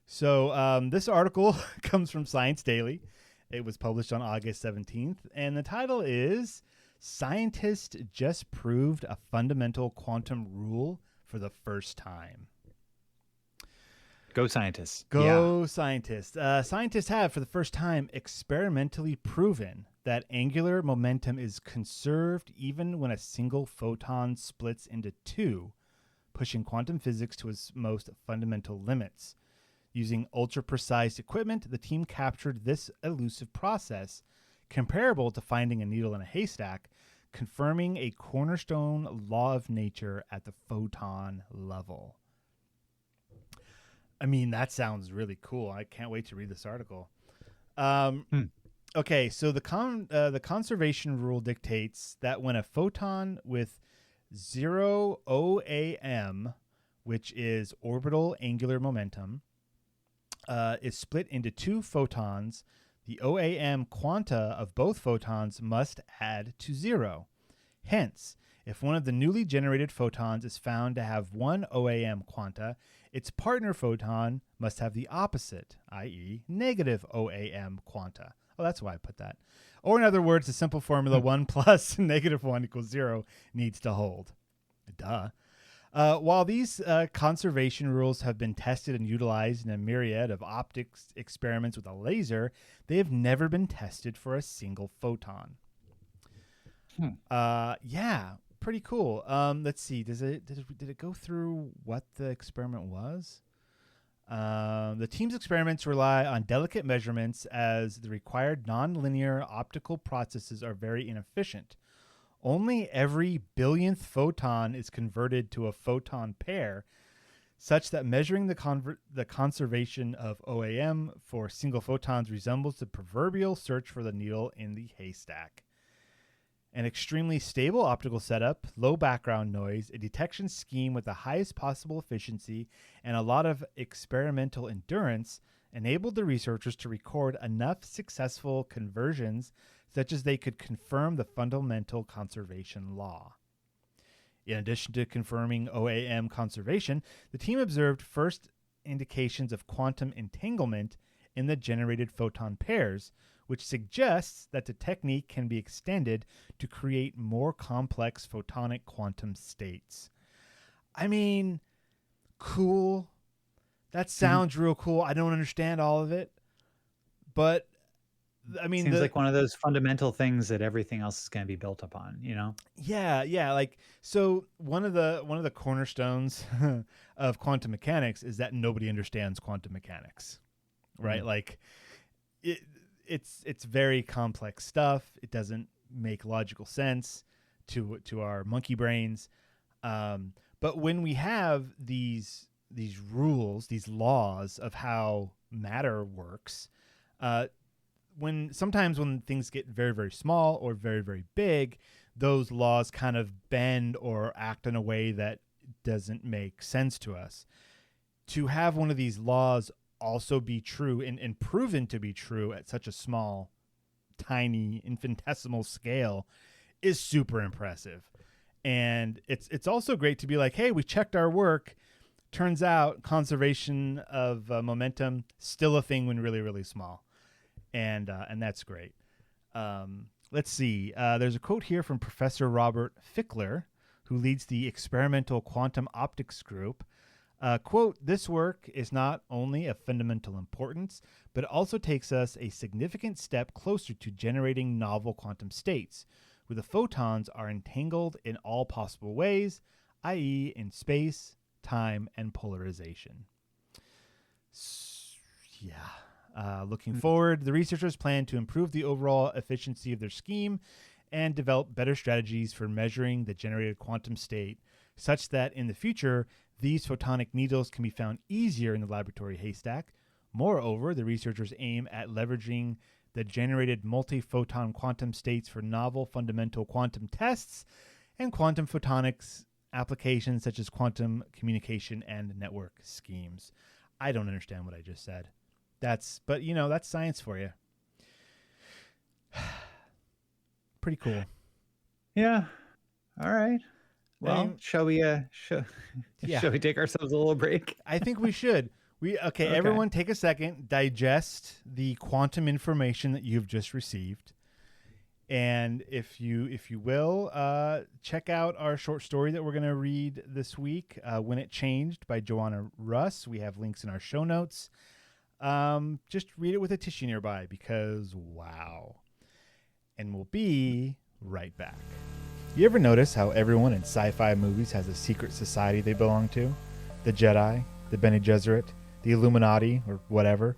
So this article comes from Science Daily. It was published on August 17th, and the title is Scientists Just Proved a Fundamental Quantum Rule for the First Time. Go scientists. Yeah. Go scientists. Scientists have, for the first time, experimentally proven that angular momentum is conserved even when a single photon splits into two, pushing quantum physics to its most fundamental limits. Using ultra-precise equipment, the team captured this elusive process, comparable to finding a needle in a haystack, confirming a cornerstone law of nature at the photon level. I mean, that sounds really cool. I can't wait to read this article. Hmm. Okay, so the conservation rule dictates that when a photon with 0 OAM, which is orbital angular momentum, is split into two photons, the OAM quanta of both photons must add to 0. Hence, if one of the newly generated photons is found to have one OAM quanta, its partner photon must have the opposite, i.e., negative OAM quanta. Oh, that's why I put that. Or in other words, the simple formula 1 plus -1 equals 0 needs to hold. Duh. While these conservation rules have been tested and utilized in a myriad of optics experiments with a laser, they have never been tested for a single photon. Yeah, pretty cool. Let's see. Did it go through what the experiment was? The team's experiments rely on delicate measurements as the required nonlinear optical processes are very inefficient. Only every billionth photon is converted to a photon pair, such that measuring the conservation of OAM for single photons resembles the proverbial search for the needle in the haystack. An extremely stable optical setup, low background noise, a detection scheme with the highest possible efficiency, and a lot of experimental endurance enabled the researchers to record enough successful conversions such as they could confirm the fundamental conservation law. In addition to confirming OAM conservation, the team observed first indications of quantum entanglement in the generated photon pairs, which suggests that the technique can be extended to create more complex photonic quantum states. I mean, cool. That sounds real cool. I don't understand all of it, but I mean, seems like one of those fundamental things that everything else is going to be built upon, you know? Yeah. Like, so one of the cornerstones of quantum mechanics is that nobody understands quantum mechanics, right? Like, it's very complex stuff. It doesn't make logical sense to our monkey brains. But when we have these rules, these laws of how matter works, sometimes when things get very, very small or very, very big, those laws kind of bend or act in a way that doesn't make sense to us. To have one of these laws also be true and proven to be true at such a small, tiny, infinitesimal scale is super impressive. And it's also great to be like, hey, we checked our work. Turns out conservation of momentum still a thing when really, really small. And that's great. Let's see. There's a quote here from Professor Robert Fickler, who leads the Experimental Quantum Optics Group. Quote, "This work is not only of fundamental importance, but also takes us a significant step closer to generating novel quantum states, where the photons are entangled in all possible ways, i.e. in space, time, and polarization." Looking forward, the researchers plan to improve the overall efficiency of their scheme and develop better strategies for measuring the generated quantum state, such that in the future, these photonic needles can be found easier in the laboratory haystack. Moreover, the researchers aim at leveraging the generated multi-photon quantum states for novel fundamental quantum tests and quantum photonics applications such as quantum communication and network schemes. I don't understand what I just said. But that's science for you. Pretty cool. Yeah. All right. Well, shall we take ourselves a little break? I think we should. Okay, everyone take a second, digest the quantum information that you've just received. And if you will, check out our short story that we're going to read this week, When It Changed by Joanna Russ. We have links in our show notes. Just read it with a tissue nearby because wow. And we'll be right back. You ever notice how everyone in sci-fi movies has a secret society they belong to? The Jedi, the Bene Gesserit, the Illuminati, or whatever?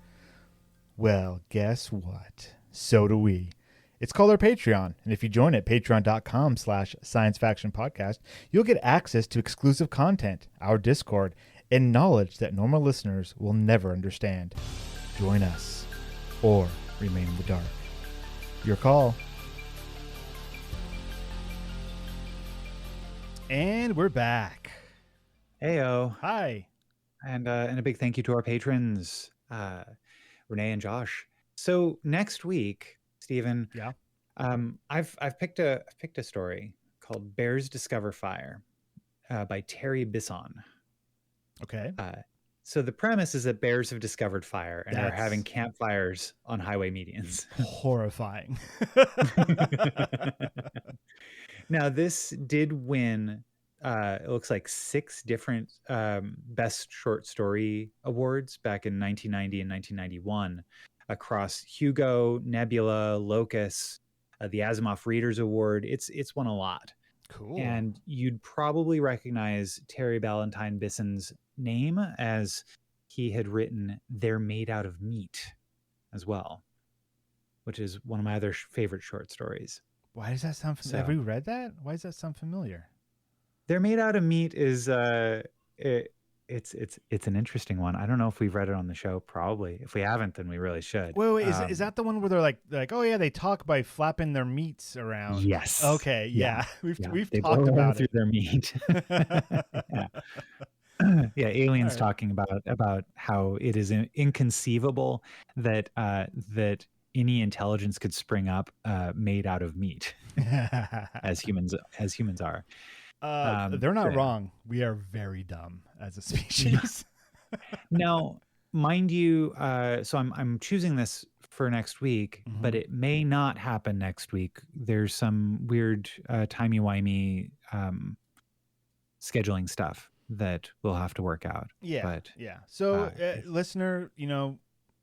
Well, guess what? So do we. It's called our Patreon, and if you join at patreon.com/sciencefactionpodcast, you'll get access to exclusive content, our Discord, and knowledge that normal listeners will never understand. Join us, or remain in the dark. Your call. And we're back. Heyo. Hi. And a big thank you to our patrons, Renee and Josh. So next week, Stephen, I've picked a story called Bears Discover Fire by Terry Bisson. Okay. So the premise is that bears have discovered fire and are having campfires on highway medians. Horrifying. Now, this did win, it looks like 6 different Best Short Story awards back in 1990 and 1991 across Hugo, Nebula, Locus, the Asimov Readers Award. It's won a lot. Cool. And you'd probably recognize Terry Ballantyne Bisson's name, as he had written "They're Made Out of Meat" as well, which is one of my other favorite short stories. Why does that sound familiar? So- Have we read that? Why does that sound familiar? "They're Made Out of Meat" is it's an interesting one. I don't know if we've read it on the show. Probably. If we haven't, then we really should. Wait, is that the one where they're like, oh yeah, they talk by flapping their meats around? Yes. Okay, yeah. Yeah. We've They talked blow about through it. their meat. Yeah. Yeah, aliens All right. talking about how it is inconceivable that that any intelligence could spring up made out of meat, as humans are. They're not yeah. wrong. We are very dumb as a species. Now, mind you, so I'm choosing this for next week, but it may not happen next week. There's some weird timey-wimey scheduling stuff that we'll have to work out. Yeah. But yeah. So, listener,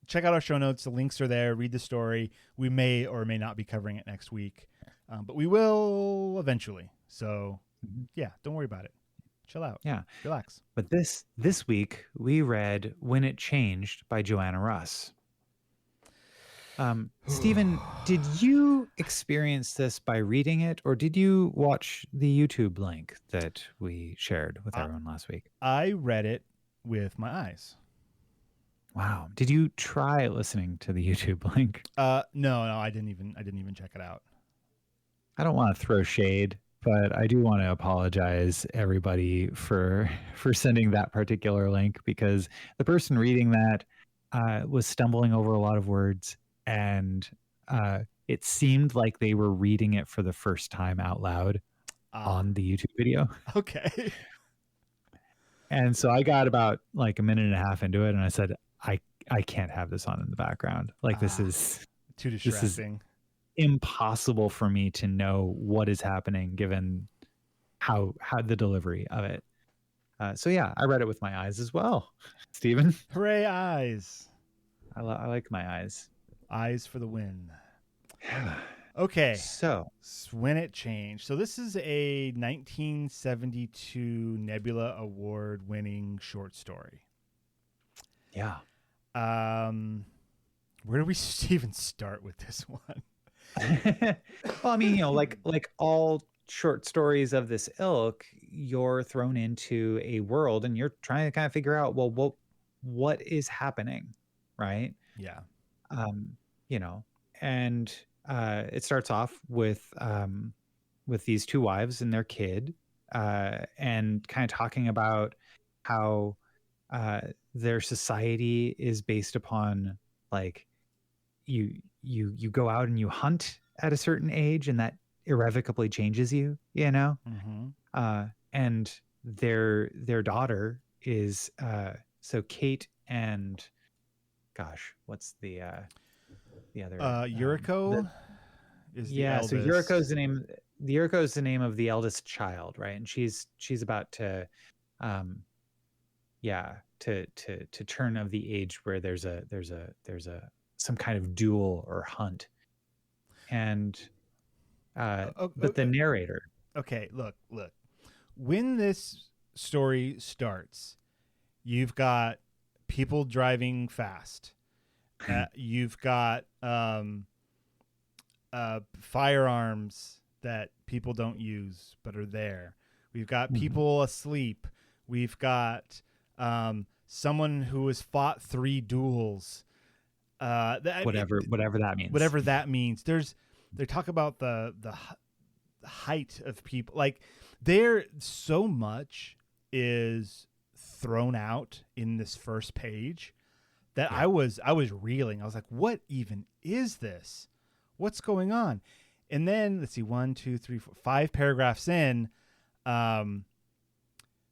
check out our show notes. The links are there. Read the story. We may or may not be covering it next week, but we will eventually. So, yeah, don't worry about it. Chill out. Yeah. Relax. But this week we read "When It Changed" by Joanna Russ. Stephen, did you experience this by reading it, or did you watch the YouTube link that we shared with everyone last week? I read it with my eyes. Wow. Did you try listening to the YouTube link? No, I didn't even check it out. I don't want to throw shade, but I do want to apologize everybody for sending that particular link, because the person reading that was stumbling over a lot of words, and it seemed like they were reading it for the first time out loud on the YouTube video. Okay. And so I got about like a minute and a half into it, and I said, I can't have this on in the background. Like, this is too distracting. Impossible for me to know what is happening given how the delivery of it. So yeah, I read it with my eyes as well. Stephen, Hooray, eyes! I like my eyes. Eyes for the win. Okay, so When It Changed. So this is a 1972 Nebula Award-winning short story. Yeah. Where do we even start with this one? Well, I mean, like all short stories of this ilk, you're thrown into a world and you're trying to kind of figure out, well, what is happening, right? Yeah. And it starts off with these two wives and their kid, and kind of talking about how their society is based upon, like, you go out and you hunt at a certain age, and that irrevocably changes you, and their daughter is so Kate and, gosh, what's the other Yuriko is the eldest. So Yuriko's the name. Yuriko's the name of the eldest child, right? And she's about to to turn of the age where there's some kind of duel or hunt. And but the narrator. Okay, look. When this story starts, you've got people driving fast. You've got firearms that people don't use but are there. We've got people asleep. We've got someone who has fought 3 duels. Whatever that means. Whatever that means. They talk about the height of people. Like, there so much is thrown out in this first page that I was reeling. I was like, what even is this? What's going on? And then let's see, 1, 2, 3, 4, 5 paragraphs in,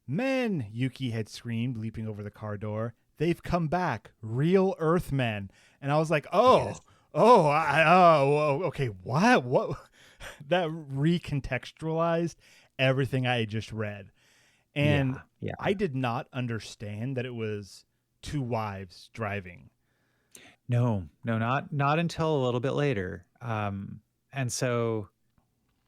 men, Yuki had screamed, leaping over the car door. They've come back, real Earthmen. And I was like, okay, what? That recontextualized everything I had just read. And I did not understand that it was 2 wives driving. No, not until a little bit later. And so,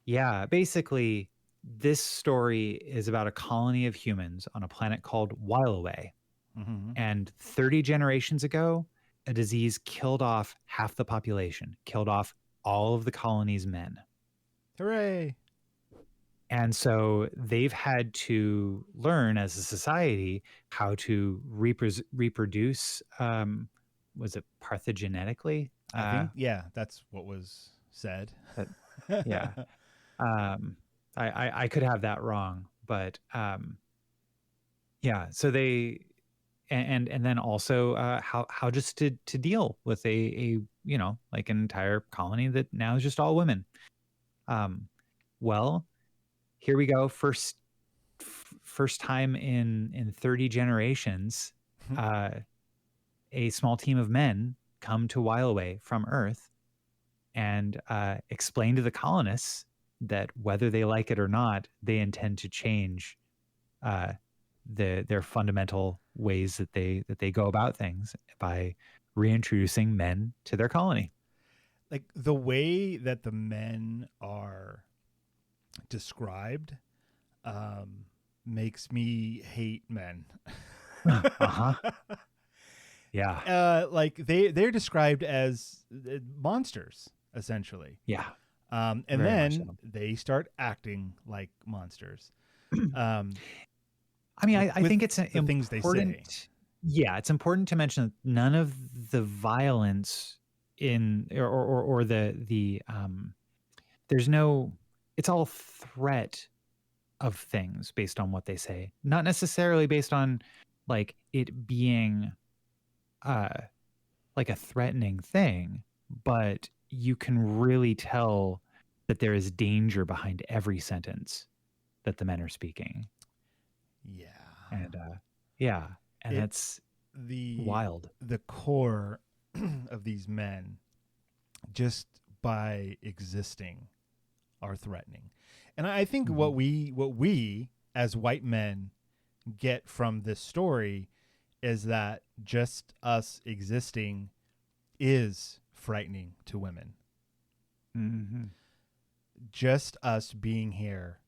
basically, this story is about a colony of humans on a planet called Whileaway. Mm-hmm. And 30 generations ago, a disease killed off half the population, killed off all of the colony's men. Hooray! And so they've had to learn as a society how to reproduce. Was it parthenogenetically? I think, yeah, that's what was said. That, yeah. I could have that wrong, but yeah. So they and then also how just to deal with a like an entire colony that now is just all women. Well, here we go. First time in 30 generations, a small team of men come to while away from Earth and explain to the colonists that whether they like it or not, they intend to change their fundamental ways that they go about things by reintroducing men to their colony. Like the way that the men are described makes me hate men. Uh-huh. Yeah. Like they're described as monsters essentially. Yeah. And Very then much so. they start acting like monsters. I mean, I think it's the things they say. Yeah, it's important to mention that none of the violence in or the there's no. It's all threat of things based on what they say, not necessarily based on like it being like a threatening thing, but you can really tell that there is danger behind every sentence that the men are speaking. Yeah. And yeah, and it's wild. The core of these men, just by existing, are threatening. And I think what we as white men get from this story is that just us existing is frightening to women. Mm-hmm. Just us being here,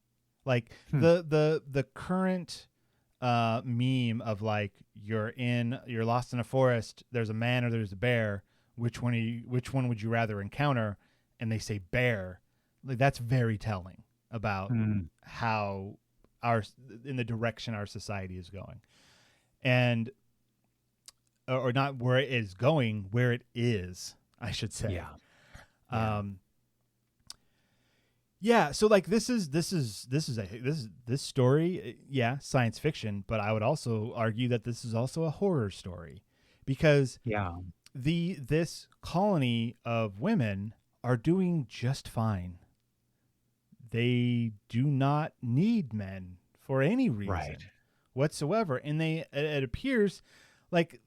like the current meme of like you're lost in a forest, there's a man or there's a bear, which one would you rather encounter? And they say bear. Like that's very telling about how in the direction our society is going, and or not where it is going, where it is, I should say. Yeah. So like this story, yeah, science fiction, but I would also argue that this is also a horror story, because this colony of women are doing just fine. They do not need men for any reason whatsoever, and it appears like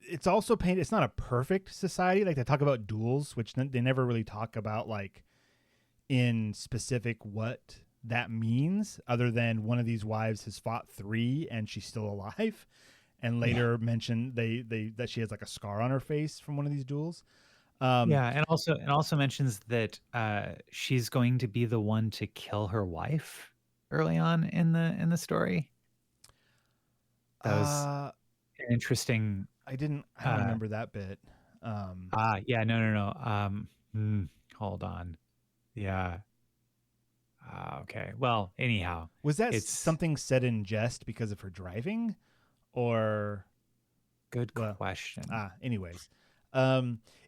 it's also painted. It's not a perfect society. Like they talk about duels, which they never really talk about like in specific what that means, other than one of these wives has fought 3 and she's still alive, and later mentioned that she has like a scar on her face from one of these duels. And also mentions that she's going to be the one to kill her wife early on in the story. That was an interesting. I don't remember that bit. No. Hold on. Yeah. Okay. Well, anyhow, was that something said in jest because of her driving, or? Good question. Anyways,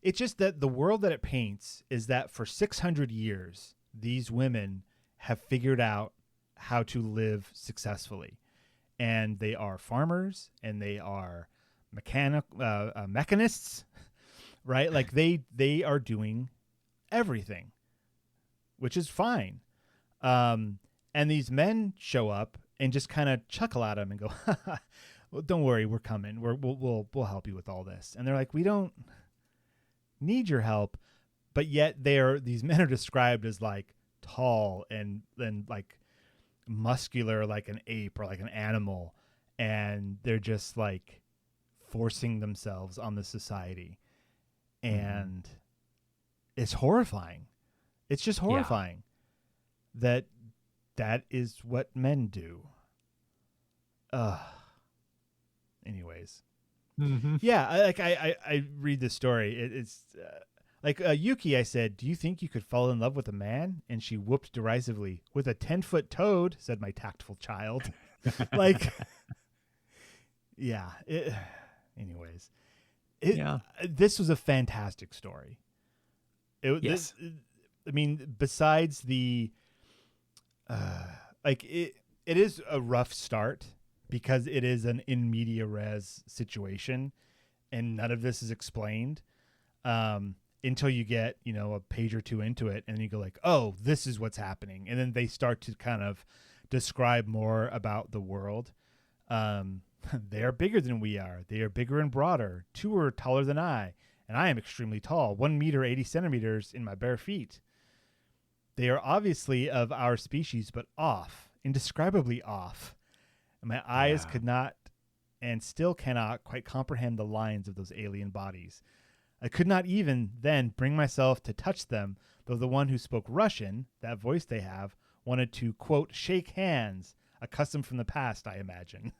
it's just that the world that it paints is that for 600 years, these women have figured out how to live successfully, and they are farmers and they are mechanists, right? Like they are doing everything, which is fine. And these men show up and just kind of chuckle at them and go, well, don't worry, we're coming. We'll help you with all this. And they're like, we don't need your help. But yet these men are described as like tall and like muscular, like an ape or like an animal. And they're just like forcing themselves on the society. And it's horrifying. It's just horrifying that is what men do. Anyways, Mm-hmm. yeah, I read this story. It's like Yuki. I said, "Do you think you could fall in love with a man?" And she whooped derisively, "With a 10-foot toad," said my tactful child. Like, yeah. Anyways, Yeah. this was a fantastic story. Yes. I mean, besides the, like it is a rough start because it is an in media res situation, and none of this is explained until you get a page or two into it, and then you go like, oh, this is what's happening, and then they start to kind of describe more about the world. They are bigger than we are. They are bigger and broader. 2 are taller than I, and I am extremely tall, 1 meter 80 centimeters in my bare feet. They are obviously of our species, but off, indescribably off. And my eyes could not and still cannot quite comprehend the lines of those alien bodies. I could not even then bring myself to touch them, though the one who spoke Russian, that voice they have, wanted to, quote, shake hands, a custom from the past, I imagine.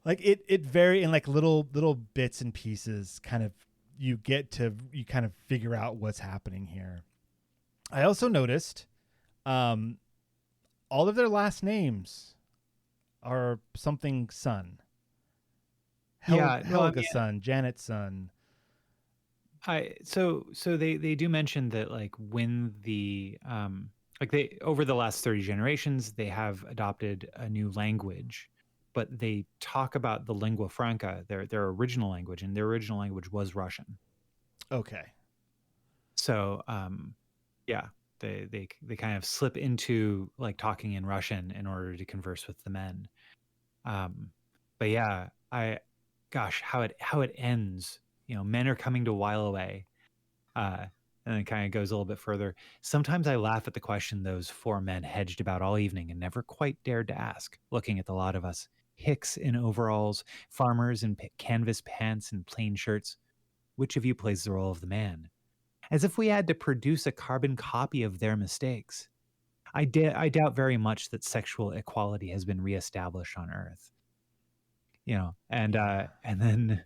Like it very in like little bits and pieces kind of you kind of figure out what's happening here. I also noticed all of their last names are something son. Helga's son, Janet's son. So they do mention that like when the like they over the last 30 generations they have adopted a new language, but they talk about the lingua franca, their original language, and their original language was Russian. Okay. So yeah, they kind of slip into like talking in Russian in order to converse with the men. But yeah, how it ends. Men are coming to while away. And then kind of goes a little bit further. Sometimes I laugh at the question those 4 men hedged about all evening and never quite dared to ask, looking at the lot of us, hicks in overalls, farmers in canvas pants and plain shirts. Which of you plays the role of the man? As if we had to produce a carbon copy of their mistakes. I doubt very much that sexual equality has been reestablished on Earth. And then...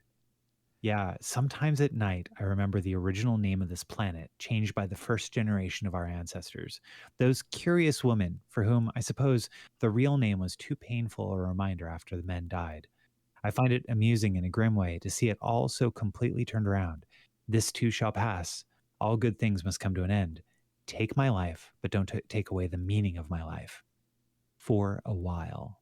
Yeah, sometimes at night, I remember the original name of this planet, changed by the first generation of our ancestors. Those curious women, for whom I suppose the real name was too painful a reminder after the men died. I find it amusing in a grim way to see it all so completely turned around. This too shall pass. All good things must come to an end. Take my life, but don't take away the meaning of my life. For a while.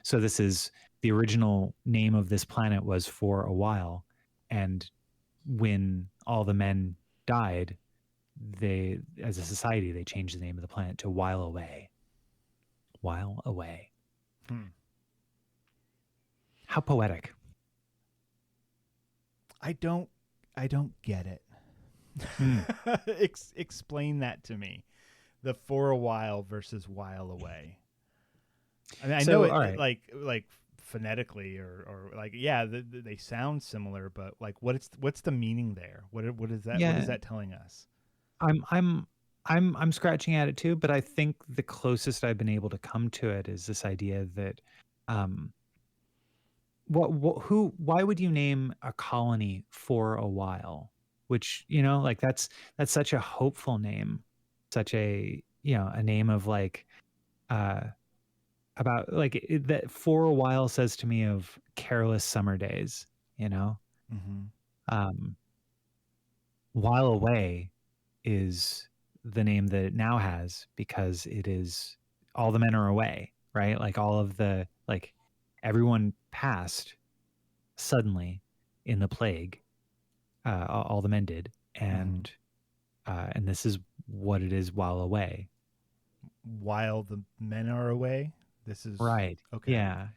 So this is... The original name of this planet was For a While, and when all the men died, they, as a society, they changed the name of the planet to While Away. While Away. How poetic. I don't get it. Explain that to me. The For a While versus While Away. I mean, I know it right. like phonetically or like they sound similar, but like what's the meaning there? What is that? Yeah. What is that telling us? I'm scratching at it too, but I think the closest I've been able to come to it is this idea that why would you name a colony For a While? Which, like that's such a hopeful name, such a a name of like about like that For a While says to me of careless summer days, While Away is the name that it now has because it is all the men are away, right? Like all of the, like everyone passed suddenly in the plague. All the men did. And this is what it is while away. While the men are away? This is right. Okay. Yeah.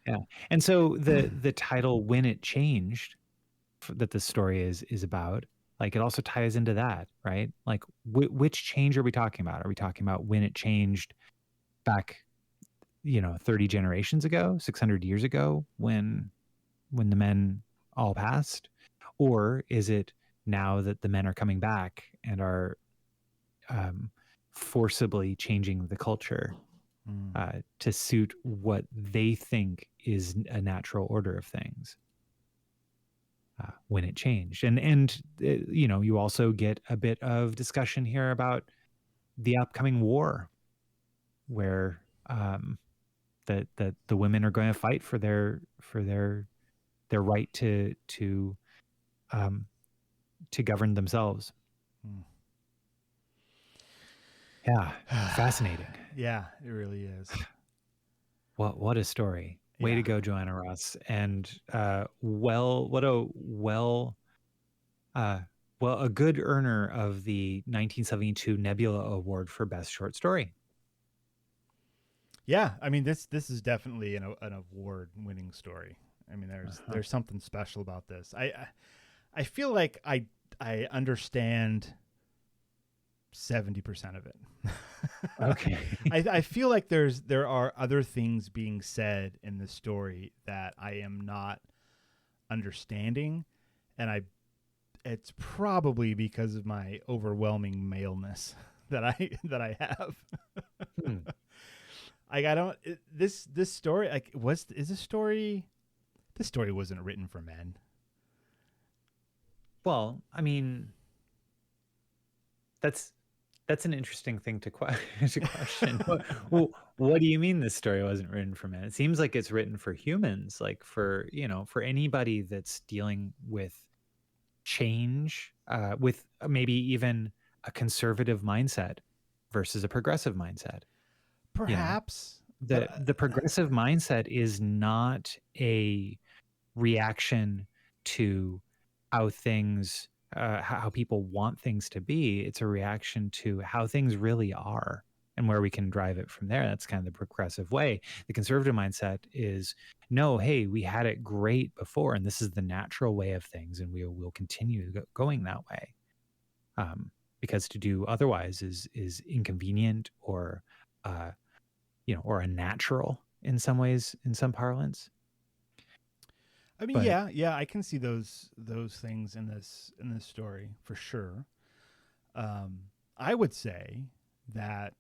And so the title When It Changed that the story is about, like it also ties into that, right? Like which change are we talking about? Are we talking about when it changed back 30 generations ago, 600 years ago when the men all passed? Or is it now that the men are coming back and are forcibly changing the culture? to suit what they think is a natural order of things when it changed. And you know, you also get a bit of discussion here about the upcoming war, where that the women are going to fight for their right to govern themselves. Yeah, fascinating. Yeah, it really is. What a story. Way Yeah. to go, Joanna Ross. And a good earner of the 1972 Nebula Award for Best Short Story. Yeah, I mean this is definitely an award-winning story. I mean there's something special about this. I feel like I understand 70% of it. Okay. I feel like there are other things being said in the story that I am not understanding, and it's probably because of my overwhelming maleness that I have. Like I don't this story this story wasn't written for men. Well, I mean, that's an interesting thing to question. What do you mean this story wasn't written for men? It seems like it's written for humans, like for anybody that's dealing with change, with maybe even a conservative mindset versus a progressive mindset. Perhaps the progressive mindset is not a reaction to how things how people want things to be. It's a reaction to how things really are and where we can drive it from there. That's kind of the progressive way. The conservative mindset is, no, hey, we had it great before, and this is the natural way of things, and we will continue going that way. Because to do otherwise is inconvenient or or unnatural in some ways, in some parlance. I mean, yeah, I can see those things in this story for sure. I would say that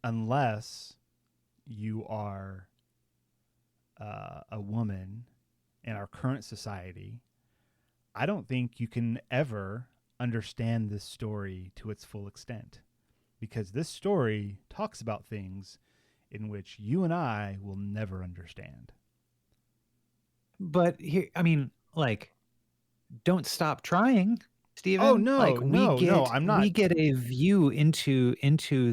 unless you are a woman in our current society, I don't think you can ever understand this story to its full extent, because this story talks about things in which you and I will never understand. But here, I mean, like, don't stop trying, Stephen. Oh no, like, no, I'm not. We get a view into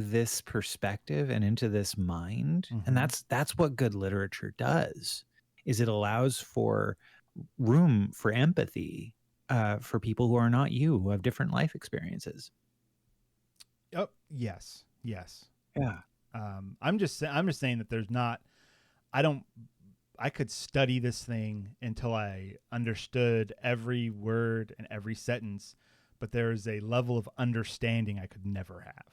this perspective and into this mind, and that's what good literature does. Is it allows for room for empathy for people who are not you, who have different life experiences. Oh, yes. Yeah. I'm just saying that there's not. I could study this thing until I understood every word and every sentence, but there is a level of understanding I could never have.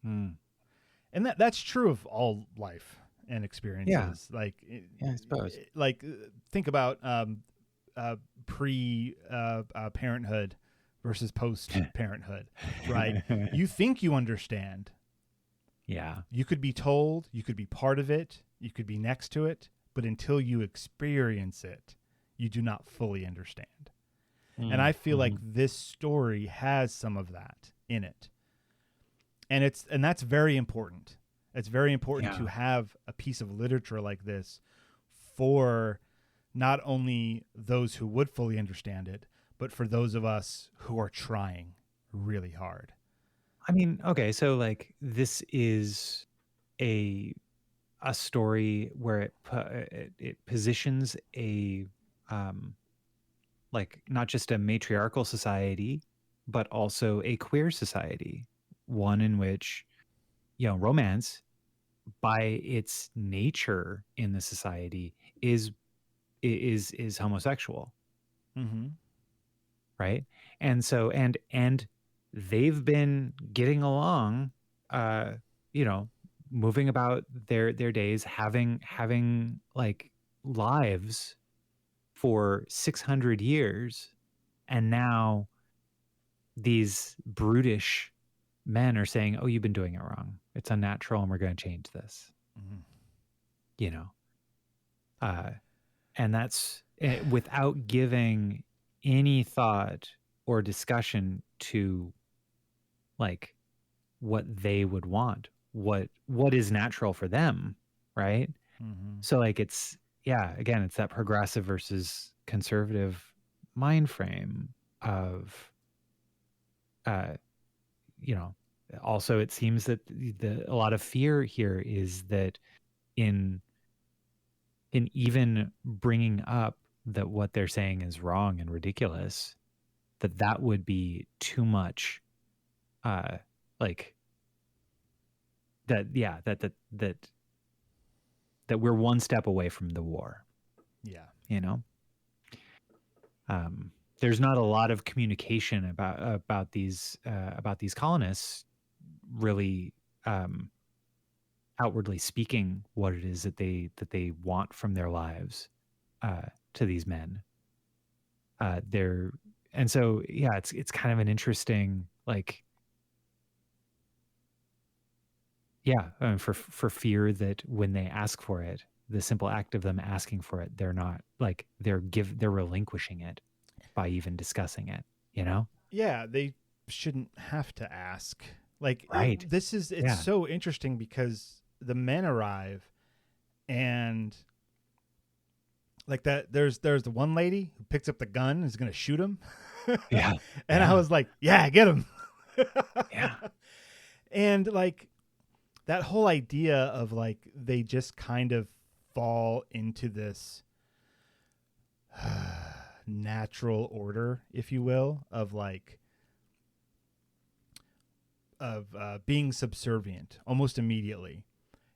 And that's true of all life and experiences. Yeah. Like, I suppose. Like, think about parenthood versus post parenthood, right? You think you understand. Yeah. You could be told, you could be part of it, you could be next to it, but until you experience it, you do not fully understand. And I feel like this story has some of that in it. And that's very important. It's very important to have a piece of literature like this for not only those who would fully understand it, but for those of us who are trying really hard. I mean, okay, so like this is a story where it positions a like not just a matriarchal society, but also a queer society, one in which romance by its nature in the society is homosexual. Right. And so and they've been getting along, moving about their days, having like lives for 600 years, and now these brutish men are saying, oh, you've been doing it wrong. It's unnatural and we're going to change this, you know? And that's without giving any thought or discussion to like what they would want, what is natural for them, right? So like it's again, it's that progressive versus conservative mind frame of you know, also it seems that a lot of fear here is that in even bringing up that what they're saying is wrong and ridiculous, that would be too much like that we're one step away from the war. Yeah. You know? There's not a lot of communication about these colonists really outwardly speaking what it is that they want from their lives to these men. And so it's kind of an interesting like for fear that when they ask for it, the simple act of them asking for it, they're not like they're relinquishing it by even discussing it, you know? Yeah, they shouldn't have to ask. Like, right. It's so interesting because the men arrive and like that there's the one lady who picks up the gun and is going to shoot him. Yeah. And I was like, yeah, get him. Yeah. And like that whole idea of like they just kind of fall into this natural order, if you will, of like being subservient almost immediately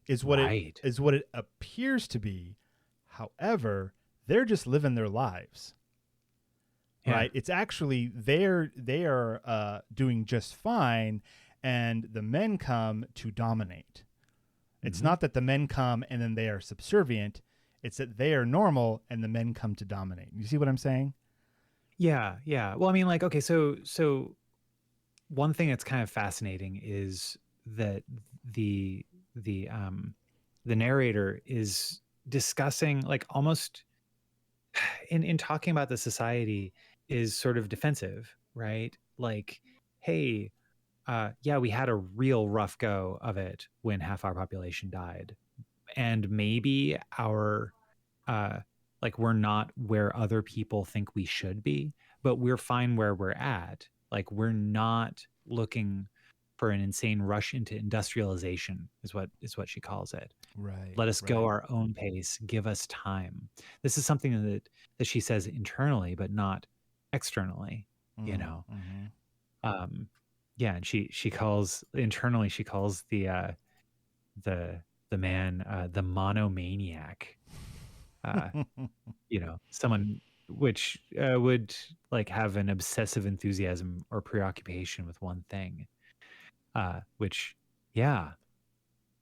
is what it appears to be. However, they're just living their lives. Right? It's actually they are doing just fine, and the men come to dominate. It's not that the men come and then they are subservient. It's that they are normal and the men come to dominate. You see what I'm saying? Yeah, yeah. Well, I mean, like, okay, so one thing that's kind of fascinating is that the narrator is discussing like almost in talking about the society is sort of defensive, right? Like, hey, we had a real rough go of it when half our population died. And maybe our, like, we're not where other people think we should be, but we're fine where we're at. Like, we're not looking for an insane rush into industrialization is what she calls it. Right. Let us go our own pace. Give us time. This is something that she says internally, but not externally, you know? And she calls internally, she calls the man, the monomaniac, you know, someone which would like have an obsessive enthusiasm or preoccupation with one thing, which,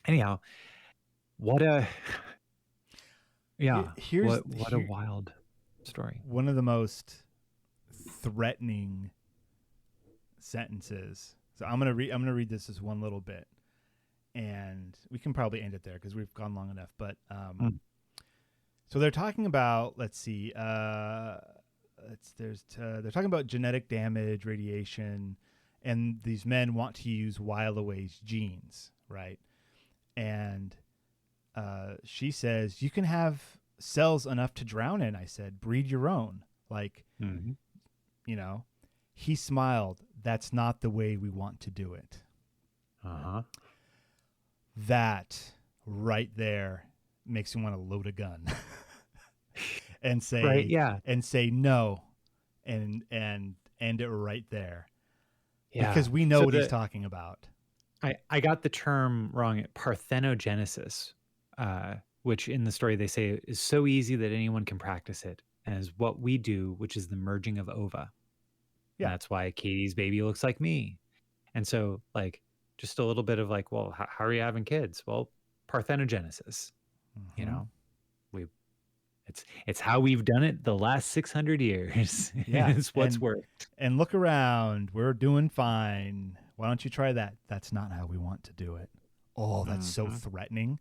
anyhow, what a what a wild story. One of the most threatening sentences. So I'm gonna read this as one little bit, and we can probably end it there because we've gone long enough. But so they're talking about, let's see, they're talking about genetic damage, radiation, and these men want to use While Away's genes, right? And she says, you can have cells enough to drown in. I said, breed your own. Like, you know, he smiled. That's not the way we want to do it. That right there makes me want to load a gun and say, and say no, and end it right there. Because we know what he's talking about. I got the term wrong. Parthenogenesis, which in the story they say is so easy that anyone can practice it, and is what we do, which is the merging of ova. Yeah, and that's why Katie's baby looks like me. And so, like, just a little bit of like, well, how are you having kids? Well, parthenogenesis. You know, it's how we've done it the last 600 years. Yeah, it's what's worked. And look around, we're doing fine. Why don't you try that? That's not how we want to do it. Oh, that's so threatening.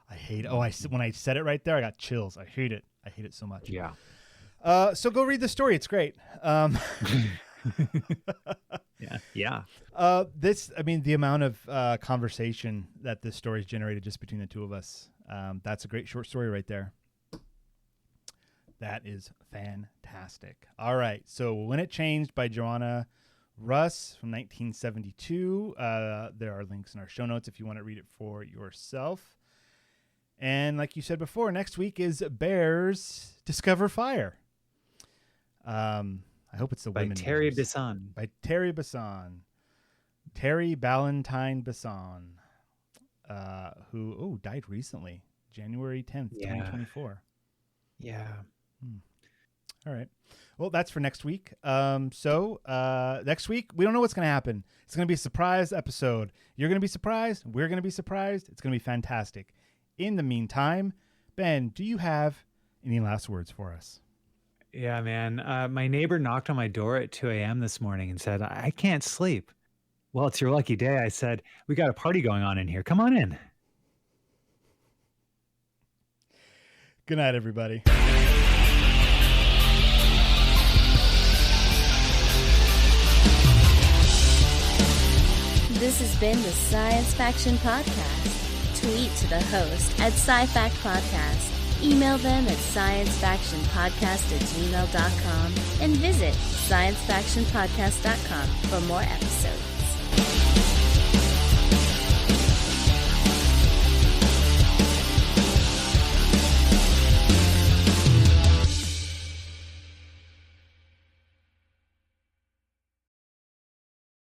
I hate it. Oh, when I said it right there, I got chills. I hate it. I hate it so much. Yeah. So go read the story. It's great. Yeah. The amount of conversation that this story's generated just between the two of us. That's a great short story right there. That is fantastic. All right. So When It Changed by Joanna Russ from 1972. There are links in our show notes if you want to read it for yourself. And like you said before, next week is Bears Discover Fire. I hope it's the women. By Terry names. Bisson. By Terry Bisson. Terry Ballantyne Bisson, who died recently, January 10th, 2024. Yeah. All right. Well, that's for next week. So next week, we don't know what's going to happen. It's going to be a surprise episode. You're going to be surprised. We're going to be surprised. It's going to be fantastic. In the meantime, Ben, do you have any last words for us? Yeah, man. My neighbor knocked on my door at 2 a.m. this morning and said, I can't sleep. Well, it's your lucky day. I said, we got a party going on in here. Come on in. Good night, everybody. This has been the Science Faction Podcast. Tweet to the host at SciFact Podcast. Email them at sciencefactionpodcast@gmail.com and visit sciencefactionpodcast.com for more episodes.